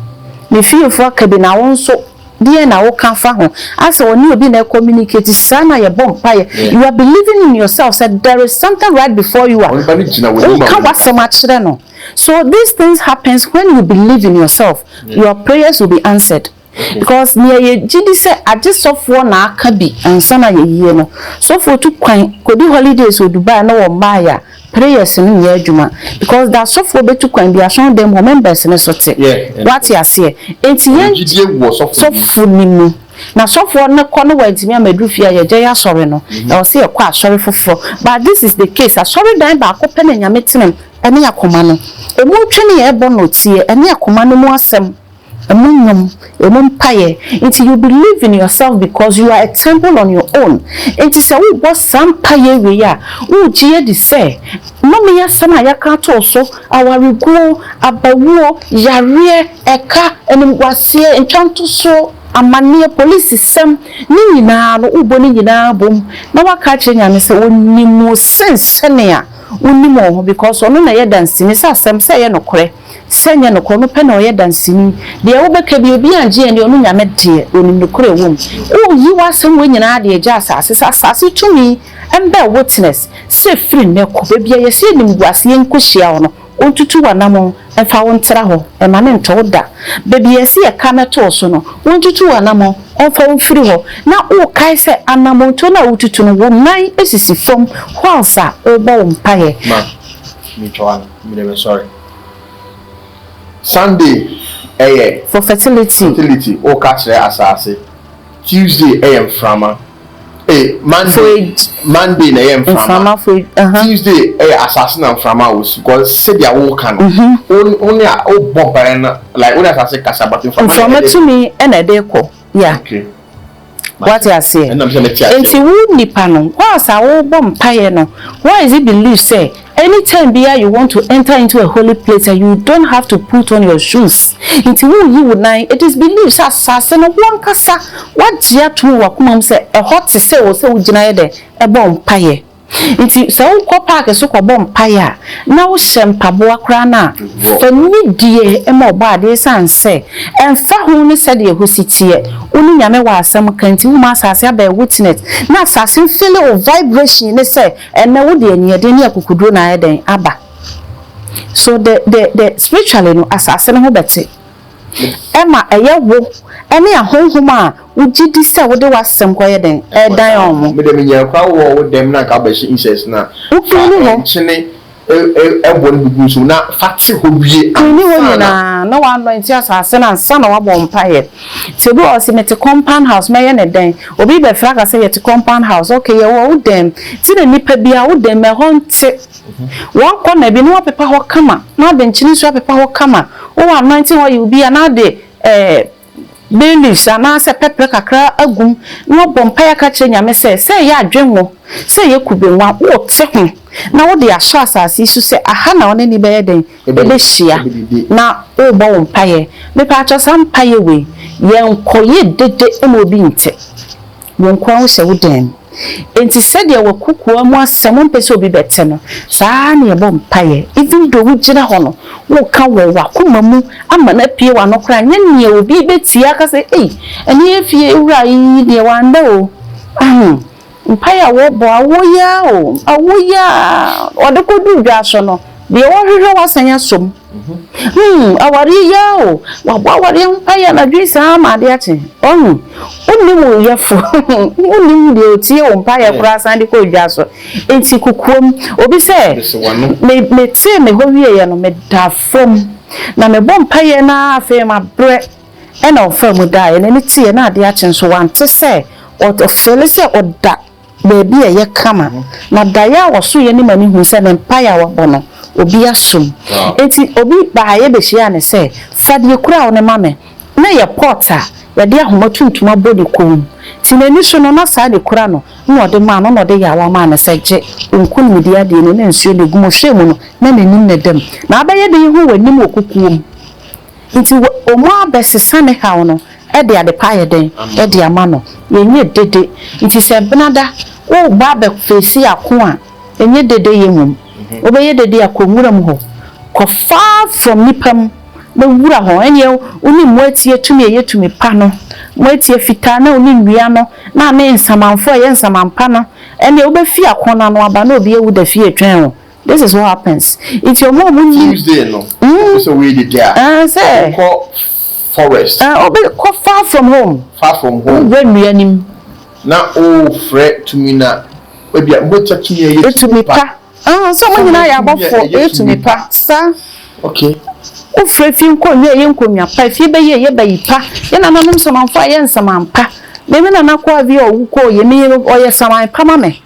A: me feel for kabi na won so die na wo kan fa ho asa oni obi na communicate sana ye bom paye you are believing in yourself said there is something right before you are kan wasema kire no. So these things happens when you believe in yourself. Your prayers will be answered. Because near ye jidi say I just software na aka bi ansana ye no. So for to kwan kodi holidays o Dubai na wo maya prayers ni ye adwuma because that software be to kwan bi ason dem members ne sote. What you say? Enti ye jidi wo software ni mu. Na software na kono wa ntimi amadufia ye je ya sore no. E o se ye kwa sore foforo. But this is the case. Sore dan ba ko pene nyame tenem ene yakoma no emu twene ye bo no tie ene yakoma no mu asem Among paye, until you believe in yourself because you are a temple on your own. It is a was some paye we are. Oh, dear, the say. No, me as some ayaka also, our rego, abawo, yare, eka, and was here in Chanto so. Amania police system ni na no uboni nyina bom na waka chenya ne se woni mo sense ne woni mo because ono na ye dance ni sa asem se ye nokore senya nokore no pe na ye dance ni de wo beka bi obi anje ne ono nyame de oni nokore wom o yi wasem wo nyina de ja asase tumi embe witness se free ne ko bia ye se nim guase enkohia ono ontutu wanamo efa wontra ho e ma ne nto da baby yesi e ka meto so no ontutu wanamo onfa wofiri ho na o kai se anamo to na otutu no wo nan esisi fom hwansa o bo mpaye
B: ma me twan me sorry Sunday
A: for fertility
B: o ka kire asase Tuesday frama Monday na yem frama Tuesday assassin and frama was because said ya wo kan only o bomba na like only assassin kasa but
A: frama to me and a deco yeah
B: okay
A: what you say and you nipa no once a wo bompa no why is it believe say anytime you want to enter into a holy place and you don't have to put on your shoes until you would nine it is believed assassin one kasa what dia to wakuma say a hot say o say ugina de e bompa Iti sa wo park so ko bom paya na wo hyempabo akra na fa ni die e ma oba de sanse emfa hu ne se de hositie oni nyame wa asem kanti hu ma asase aba witness na asase feel o vibration ne se na wo de ani de ne akukuduro na eden aba so the spiritually no asase ne ho bete ema eye wo ene ahonhoma ugidi se wo de wasem koye den dan omo
B: me de me nya kwa wo dem na ka ba shi incest na
A: ukuni ho
B: chine ebon bugu so na fati ho wie
A: ani wo na wa no nti asase na nsa na wa bom paye se bi o si mete compound house me ye ne den obi be fra ka se ye te compound house okay ye wo dem ti na nipa bia wo dem me ho nte won ko na bi no pepa ho kama na de nchini so pepa ho kama wo wa 19 wo you bia na de Beliefs ana se pepper kakra agum no bompa ya ka che nyame se ya adwenwo se ye kubenwa wo te ho na wo de aso asase su se aha na one ni be den ebe hia na wo bo bompa ye me pa cho sam paye we ye nkoye dede emo bi nte wo nkwa wo se wo den enti said ya wakukuwa mu asem mpese obi bete no saa na ye bompa ye even though wo gina ho no wo ka wo wakoma mu ama na pie wa no kra nya ne obi betia ka se eni efie ewura yi de wanda o mpaya wo bo awoya odekodu dwaso no de wo hwehwe wasanya som awari ya o awari mpaya na dwisa ma de ache oni mu yefo oni mu de otie o mpaya kura san de ko dwaso enti kukuom obi se me tie me ho wie ye no me da fom na me bom paye na afa ma bre e na ofam da ye ne tie na ade ache so wante se o fele se o da baby ye kama na da ya wo so ye ni mani hu se me mpaya wo bono obi asum enti obi ba ye be hia ne se fadie kura wo ne mame na ye porta ya de ahoma tuntum abodi kom tinani so no na sa de kura no no de ma no de ya wa ma na se je nkun mi dia de ne na nsuo de gumo hwemu no na nanim ne dem na abaye de hu wanim okukuom nti omo abesesa ne hawo no e de ade pa ye den e de ama no ye nye dede nti se benada wo ba be fesi ako a enye dede ye mum obeye dede akomuram ho ko far from nipam na wura ho enye oni moatie tumi yetumi pa no moatie fita na oni nwia no na me nsamanfo ye nsamampa no ene obefi akona no aba na obi ewu da fie twen ho. This is what happens. It's your mom
B: Tuesday no so we did there
A: say
B: forest
A: obi ko far from home when we anim
B: na o fre tumi na obi a mo tatu ye
A: yetumi pa so mo nyina ya bofo yetumi pa sa
B: okay
A: o frefi nkonwa ye nkonwa pa fi be ye ba yipa ye na nanom so manfo ye nsamampa me na nakwa bi o wuko ye me o ye saman pa ma me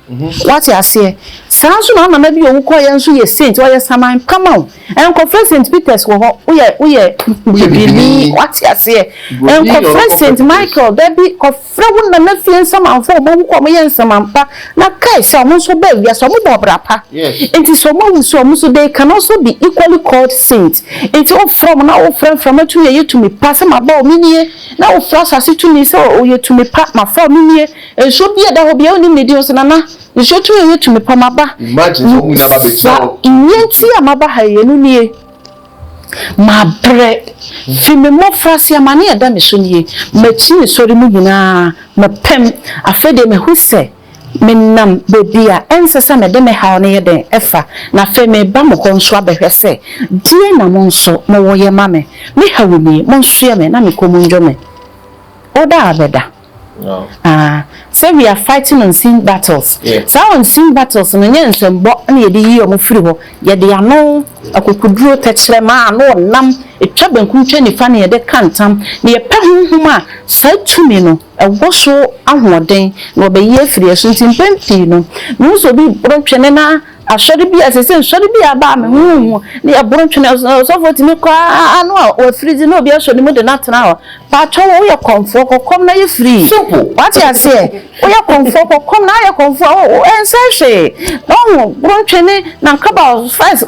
A: what you say sanso na na bi owu koye nso ye saint wo ye saman come on enko St Peter's wo ho wo ye bibili what ya say enko St Michael there be ko frewu na fie saman fo mo ko mo ye samanpa na kai so mo so ba wi so mo bo brapa enti so mo so they can also be equally called saint enti o from na o from to ye to me pass ma ba o minie na o from asase to me so o ye to me pa ma from minie enso bi e da ho bi oni medi o na you should to to me pamaba.
B: Imagine so we never be so.
A: Yenti amaba ha yenu nie. Ma bre. Fi me mo frase amane eda me so nie. Machi ni sori mu nyina, ma pem afede me hu se me nam bebia ensesa me de me ha ne yeden efa na fe me ba mo konso abehwe se die na mo nso mo wo ye ma me ha woni mo nso ye me na me komunjo me. Oda abeda.
B: No.
A: Say we are fighting unseen battles. So unseen battles no nya nsembo na ye de yi omo firi ho ye de ano akokuduro techre ma no nam etwa bankum twa nifa na ye de kantam na ye pa honhom a sa tumi no ewo so ahoden na obeyi afiri so ntimpempi no no so bi brontwene na asori bi asese sori bi aba me hu na ye brontwene so foti me kwa anu a o free no bi asori mu de na tena ho pa cho wo ye konfo kokom na ye free
B: simple
A: what you say o ye konfo kokom na ye konfo o ensehwe no brontwene na nkaba first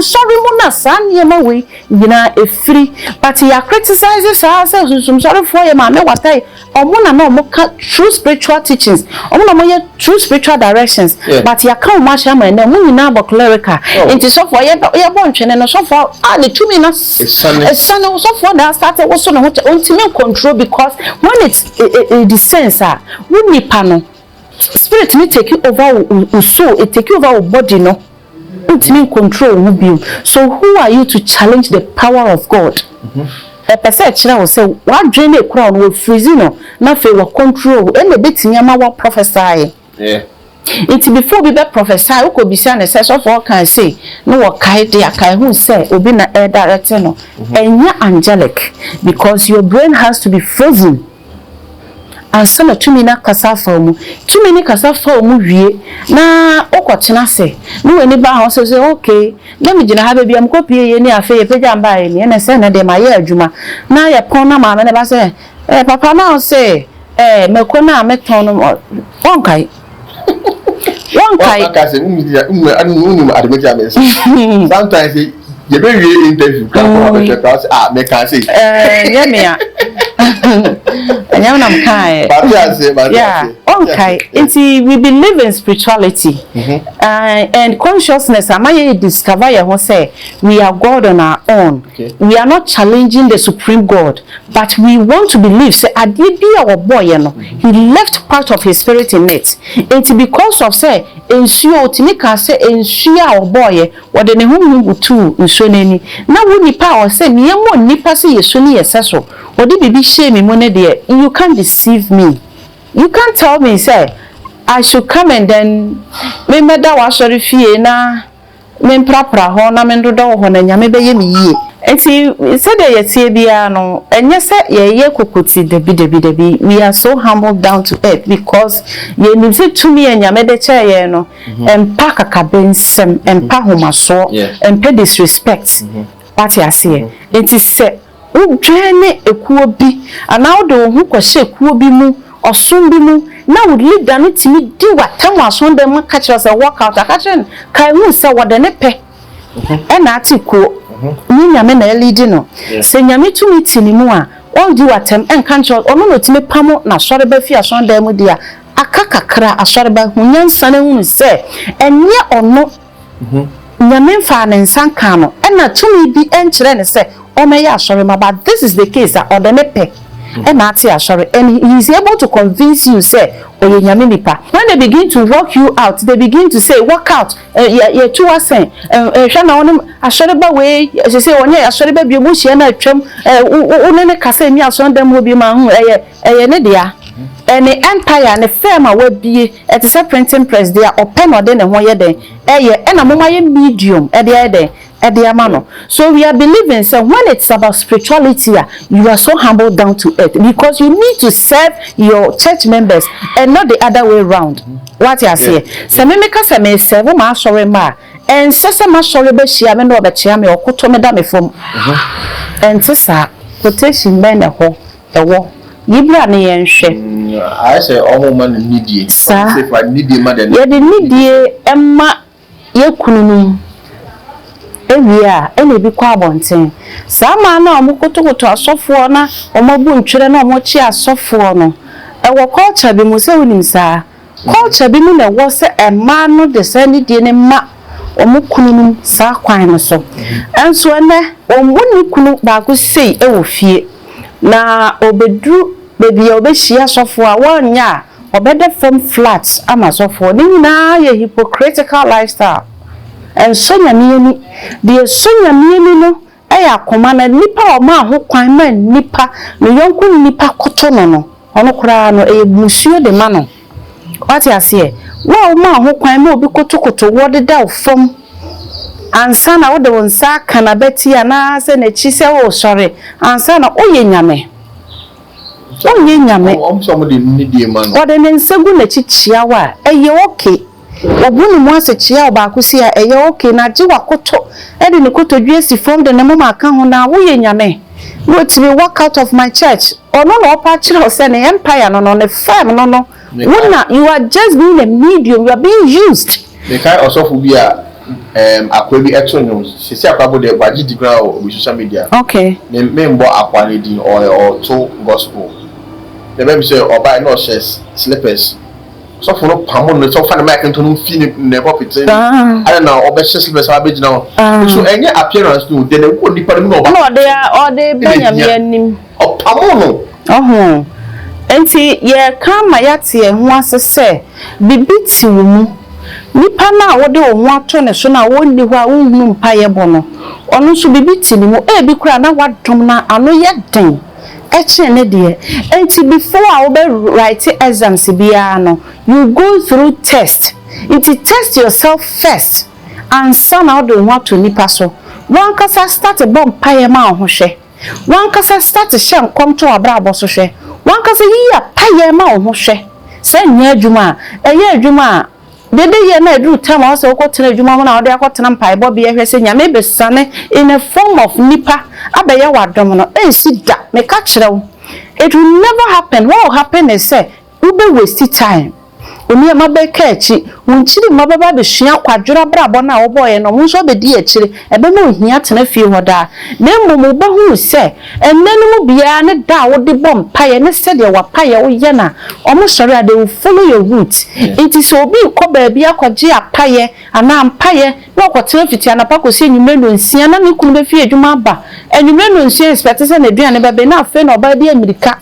A: sorry mu na san ye ma we nyina e free but you criticize sa sorry for ye ma me watai omo na omo ka true spiritual teachings omo na mo ye true spiritual directions but you can ma sha ma na mo nyina bo clerical into so for ye brontwene no so for the to me na son so for that started was so no ultimate control because when it descends when you pano spirit need take you over soul it take you over body no ultimate control will be so who are you to challenge the power of God? A person will say what drain a crown will freeze no na fe will control and a bit in your prophesy it's before we be prophesy who could be saying says of all can say no what kai dia kai who say obi na air director no and you're angelic because your brain has to be frozen and some to me na kasa form too many kasa form wie na okotena say no any ba ho say okay let me gina have bia mko pie ye ni afa ye peja mba ye ni na say na de ma ye adwuma na ye pon na ma me ne ba say papa na say me ko na me ton no on kai one kai
B: sometimes you be real interview me can say
A: yeah me yeah okay we believe in spirituality and consciousness am I discover you say we are God on our own we are not challenging the supreme God but we want to believe say adidi our boy you know he left part of his spirit in it it's because of say ensure otimika say ensure our boy what the hu tu nso nani na wo nipa o say me mo nipa say yeso ni yeseso odi bibi shame me money there you can't deceive me you can't tell me say I should come and then me meda wa sori fie na me prapra ho na me ndodo ho na nyame beye me yie enti say dey yetie bia no enye say ye kokoti debi we are so humble down to earth because ye nim say to me nyame de che ye no empa kakabensem empa homaso empa disrespect what you say enti say udwene ekuo bi ana wo de hu kwahye ekuo bi mu osun bi mu na wo leader no timi di watam ason dem ka kire say work out akachin kai hu say wo de ne pe na atiko ni nyame na lead no say nyame tumi tini mu a on di watam enka ncho ono no timi pamo na sore ba fi ason dem mu dia akakakra asore ba hunyansa na hu say enye ono nyame fa na nsanka no na tumi bi enkire ne say but this is the case that Odenepe and he is able to convince you say when they begin to walk you out they begin to say walk out yeah to us saying way say when you be much na twam unene kasa mi aso dem ho bi ma hu ne dia any empire ne firm a wabie it is a printing press there or pen or den and ho ye den and a mama medium at the amano. So we are believing so when it's about spirituality, you are so humble down to earth because you need to serve your church members and not the other way around. What you say? So me make us me serve ma sorry ma and sese ma sorry be shia me no be chia me okoto me da me fom. And sesa quotation men ho ewo Yibra ne yenhwe.
B: I say all man needie. Say for needie ma den.
A: Ye de needie emma ye kununu. Ewia ene bi kwa abonten. Sama na omukotokoto asofo na omabu ntwere na omochi asofo no. Ewo culture bi mu se wonim saa. Culture bi mu na wo se emma no de se needie ne ma omukununu saa kwan no so. Enso ene omuni kunu ba ko sei ewo fie. Na obedru baby obehia sofo a wonya obede form flats ama sofo ni na ye hypocritical lifestyle and sonya mieni de sonya mieni no eya akoma na nipa o ma ho kwan ma nipa no yonku nipa koto no ono kura no ebusuo de ma no what you say wo ma ho kwan ma obi kotokoto wo de da fom ansa na wo de wonsa kana beti ana se na chi se wo sori ansa na oye nyame onye nyame
B: somebody need man
A: o de nensegu na chichia wa eye okay obunu mu ase chia oba akusi a eye okay na ji wakoto e de ne koto dwesi from de ne mama aka ho na wo ye nyame no to be walk out of my church ono no opa chire o se ne empire no ne firm no you are just being a medium, you are being used.
B: The kind also for be a akwebi eto se se akwabo de baji digra o social media.
A: Okay.
B: Ne member akwani din or to gospel. The baby say oba no shares slippers. So for no pamon no so find make into no feel ne pop it. I don't know oba shares slippers abeji now. So any appearance no de ne ko nipa no oba.
A: No they are they benyam anim.
B: O pamon no.
A: Enti ye kama yate ho asese bibiti mu nipa na wode wo ho ato ne so na wonni ho a wonhu mpaye bo no ono so bibiti ni mu e bi kura na wadom na ano ye den eche ne de enti before I will write exams bia no you go through test it test yourself first and some how do want to nipa so one kasa start bomb mpaye ma ho hwe one kasa start shem kom to abra aboso hwe one kasa yi apaye ma ho hwe se nya adwuma eye adwuma dede ye na edru time o se okotena adwuma ho na ode akotena mpae bo be hwe se nya me besane in a form of nipa abaye wadom no ensi da me ka kirew it will never happen. What will happen is say ube waste time oni ma be ka achi wonchiri ma baba be hua kwadwora brabo na wo boye no wo so be di achiri ebe ma ohia tena fie hoda na mmom be hu se enenum bia ne da wo de bom paye ne se de wa paye wo ye na omo sori ade will follow your route. It is obi ko ba bia kwaje apaye ana ampaye wo kwotena fitia na pakosi enyumre no nsia na ne kunu be fie adwuma ba enyumre no nsia expect se na aduane be be na afa na oba bia America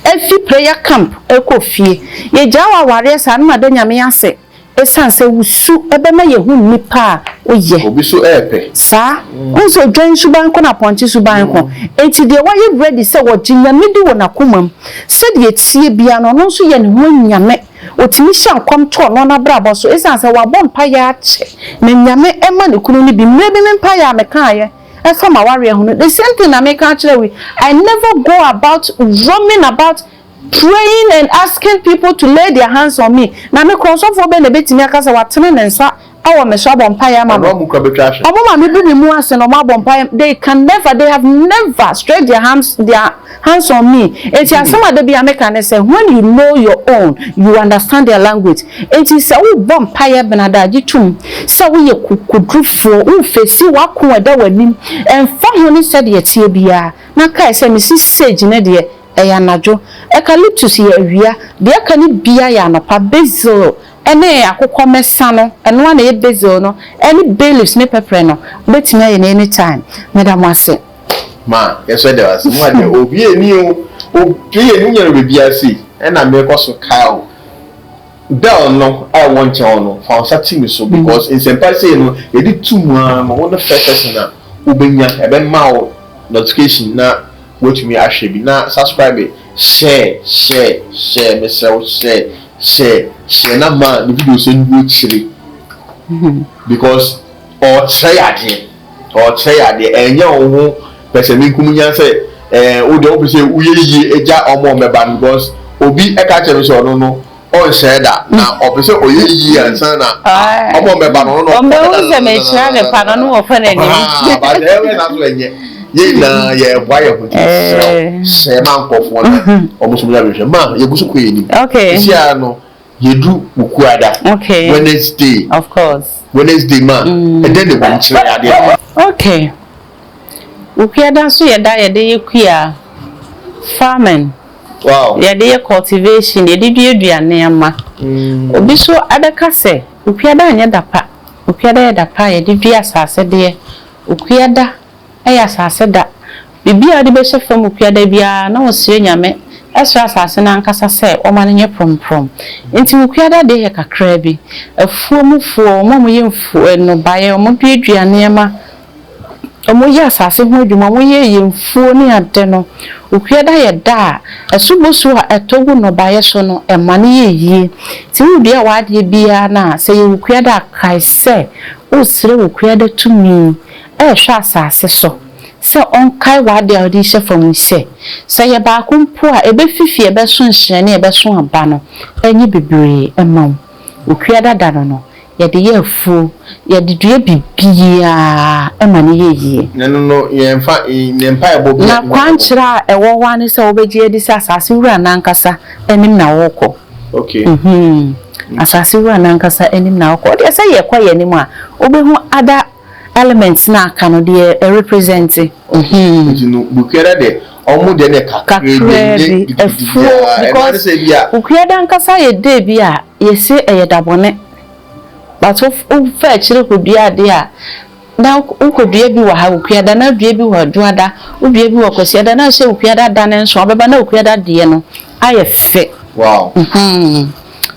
A: efi prayer camp ekofie ye jawa ware sa na madanya me ase esanse wusu ebe ma yehu nipa oye
B: obi so epe
A: sa unso dwan suban ko na ponchi suban ko enti de wa ye ready se wo jinya medi wo na komam se de etie bia no no so ye ne ho nyame otimi hyan kom to no na brabo so esanse wa bompa ya ache na nyame ema ne kunu ni bi mre bi mempa ya mekaye from our the same thing I make actually I never go about roaming about praying and asking people to lay their hands on me. Now me cross off for be beti me akasa watene nensa awo me so bompaya ma no mama me bi mu ase no ma bompaya they have never stretched their hands on me. It's some de bi America say when you know your own you understand their language. It is a bompaya benada gitum so we ye kudrufo u fesi wa ko eda wanim emfa ho ni said ye tie bia na kai say me si sage ne de eyanajo eucalyptus ye awia de aka ni bia ya no pa basil ene akokọ mesa no eno na ye basil no ene bay leaves ne pepper no betima ye anytime madam ase
B: ma yeso de was mo de obi eni obi eni nyere be bia si ena me koso cow bell no I want you no for certain so because in simple say no e di tumu ma won first person na obenya ebe ma notification na what me ahwe bi na subscribe share myself share na man the video say no chiri because or try ade enya wo person mi kumunya say o de o say uyeyi eja omo meba because obi e ka chere so no on share that na o say oyeyi ansa na omo meba no
A: o me wo se me try le pa no wo fa na ni
B: ba de we na so enye ye na ye boy ho share man kofo na omo so ya be ma ye gusu ko yeni
A: okay
B: sia no ye du ukuada
A: okay
B: Wednesday
A: of course
B: Wednesday man and then the one chere ade
A: okay ukuada so ye da ye de ye kua farming
B: wow
A: ye de cultivation ye de duane ama obi so adaka se ukuada anya dapa ukuada ye dapa ye de dua asase de ukuada aya asase da bibia de be hye ukuada bia na wo sire nyame esra asase na nkasa se o ma nye promprom enti ukuada de ye kakra bi afuomufuo mo ye mfuo no baye mo duane ama omo ya asase ho adwuma mo ye mfuo ni ade no ukuada ye da asubosu a etogu no baye so no emane ye yie ti wudua wa ade bia na se ye ukuada kai se o sire ukuada tumi hwa asase so se onkai wa de odi hye fam se ye ba kumpo a ebe fifi ebe so nhirene ebe so aba no enyi bebre emam ukuada da no ye de ye afu ye de due bibia emane ye yie
B: no ye mfa ebo bi
A: na kwanchira ewo wane se obeji edi se asase wura na nkasa enim na woko
B: okay
A: asase wura na nkasa enim na woko de se ye kwa ye nim a obehu ada elements na aka no de represent
B: no bukere de omu de ne kakre
A: because ukuada nkasa ye de bia ye se eye dabone but of fa chire kodua de a na ukodua bi wa ha ukuada na dua bi wa duada udua bi wa kwasiada na se ukuada da ne nso obeba na ukuada de no aye fe
B: wow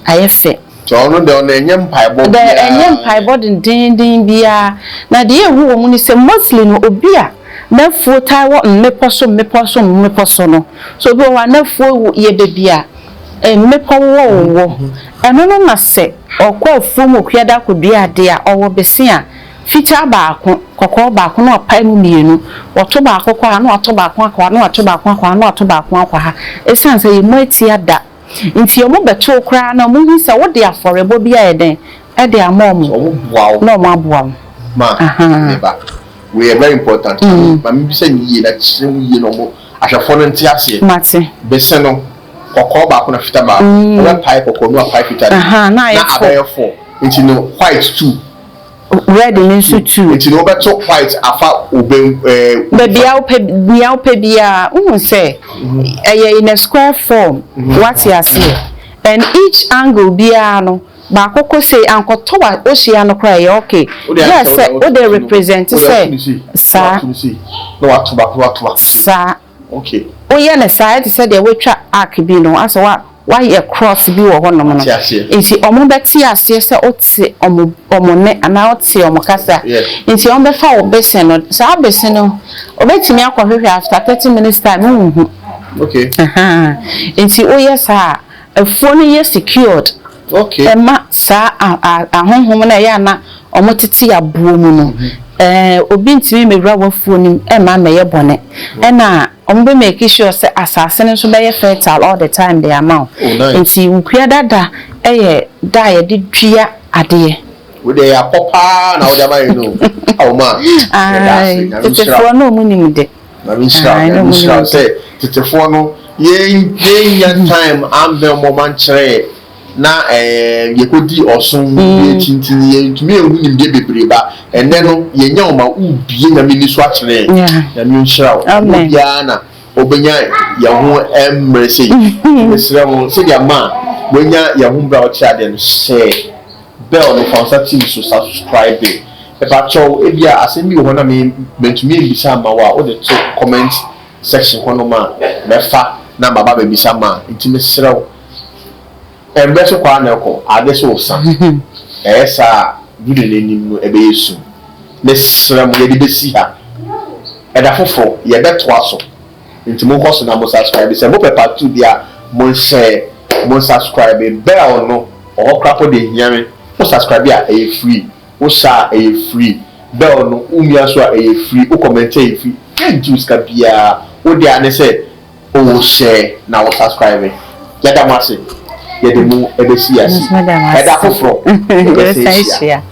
A: aye fe
B: so no de on enye mpaibo
A: de enye mpaibo din bia na de ehu wo mu ni se mostly no obi a na fuo tai wo mmeposo no so bi wa na fuo ye de bia mmepo wo eno no na se okwa fuo mu kuada kodua de a owo bese a ficha baako kokko baako na opai mu mienu oto baako kwa na oto baako kwa na oto baako kwa na oto baako kwa ha esanse ye mu atia da nti omo beto kra na mo hu se wo de aforebo bia eden e de amom no mo aboam
B: ma neba we are very important ma mi bi se ni ye na chire mu ye no mo ahwefo no nti ase
A: mate
B: bese no kokko baako na fita ba o pai kokko no pai fita
A: na
B: abeyefo nti no white too
A: red linsu too
B: nti no beto white afa obe
A: bia bia se in a square form what you see and each angle bia no ba kokko say ankoto wa ohia no cry okay yes say o dey represent say sa
B: no watu
A: sa
B: okay
A: o ye na sa it say dey we twa arc bi no aso why a cross bi wo honom no nti omo beti ase se oti omo ne ana oti omo kasa nti omo be fa obesen no sa obesen no obetimi akohwehwe after 30 minutes time
B: okay
A: nti o yes a phone is secured
B: okay
A: ema sa ahonhom na ya na omo titi abuo mu no obi ntimi mewura wa phone ema meye bone na ombe make sure say asase ne so be fertile all the time the amount nti ukuada da da ye de dua ade
B: we dey apopa na o da mai no awma
A: tetefo no munim de
B: na mi sha say tetefo no ye time am be moment chere na ye kodi osun ye tintini ye ntumi ehunim de bebreba enne no ye nya oma ubie na mi ni so akere na mi nshira obia na obenya ye ho emrese mesra mo se dia ma wenya ye ho bra o chia de no share bell no concept so subscribe e ba cho ebia asemi ho na mi mentumi ebisa ma wa o de to comment section hono ma mefa na baba bebisa ma ntimi sra embeso kwa na ko ade so sa esa gudu lenim no ebe yesu le sra mo ye de besi ha eda fofo ye beto aso nti mo kɔ so na mo subscribe sɛ mo pɛ part 2 dia mo share mo subscribe bell no o krapo de hiame mo subscribe a free wo sha free bell no umia so a free wo comment free get juice ka bia wo dia ne sɛ o share na wo subscribe yada mo ase yede mu ebesi ase eda foforo
A: Yes,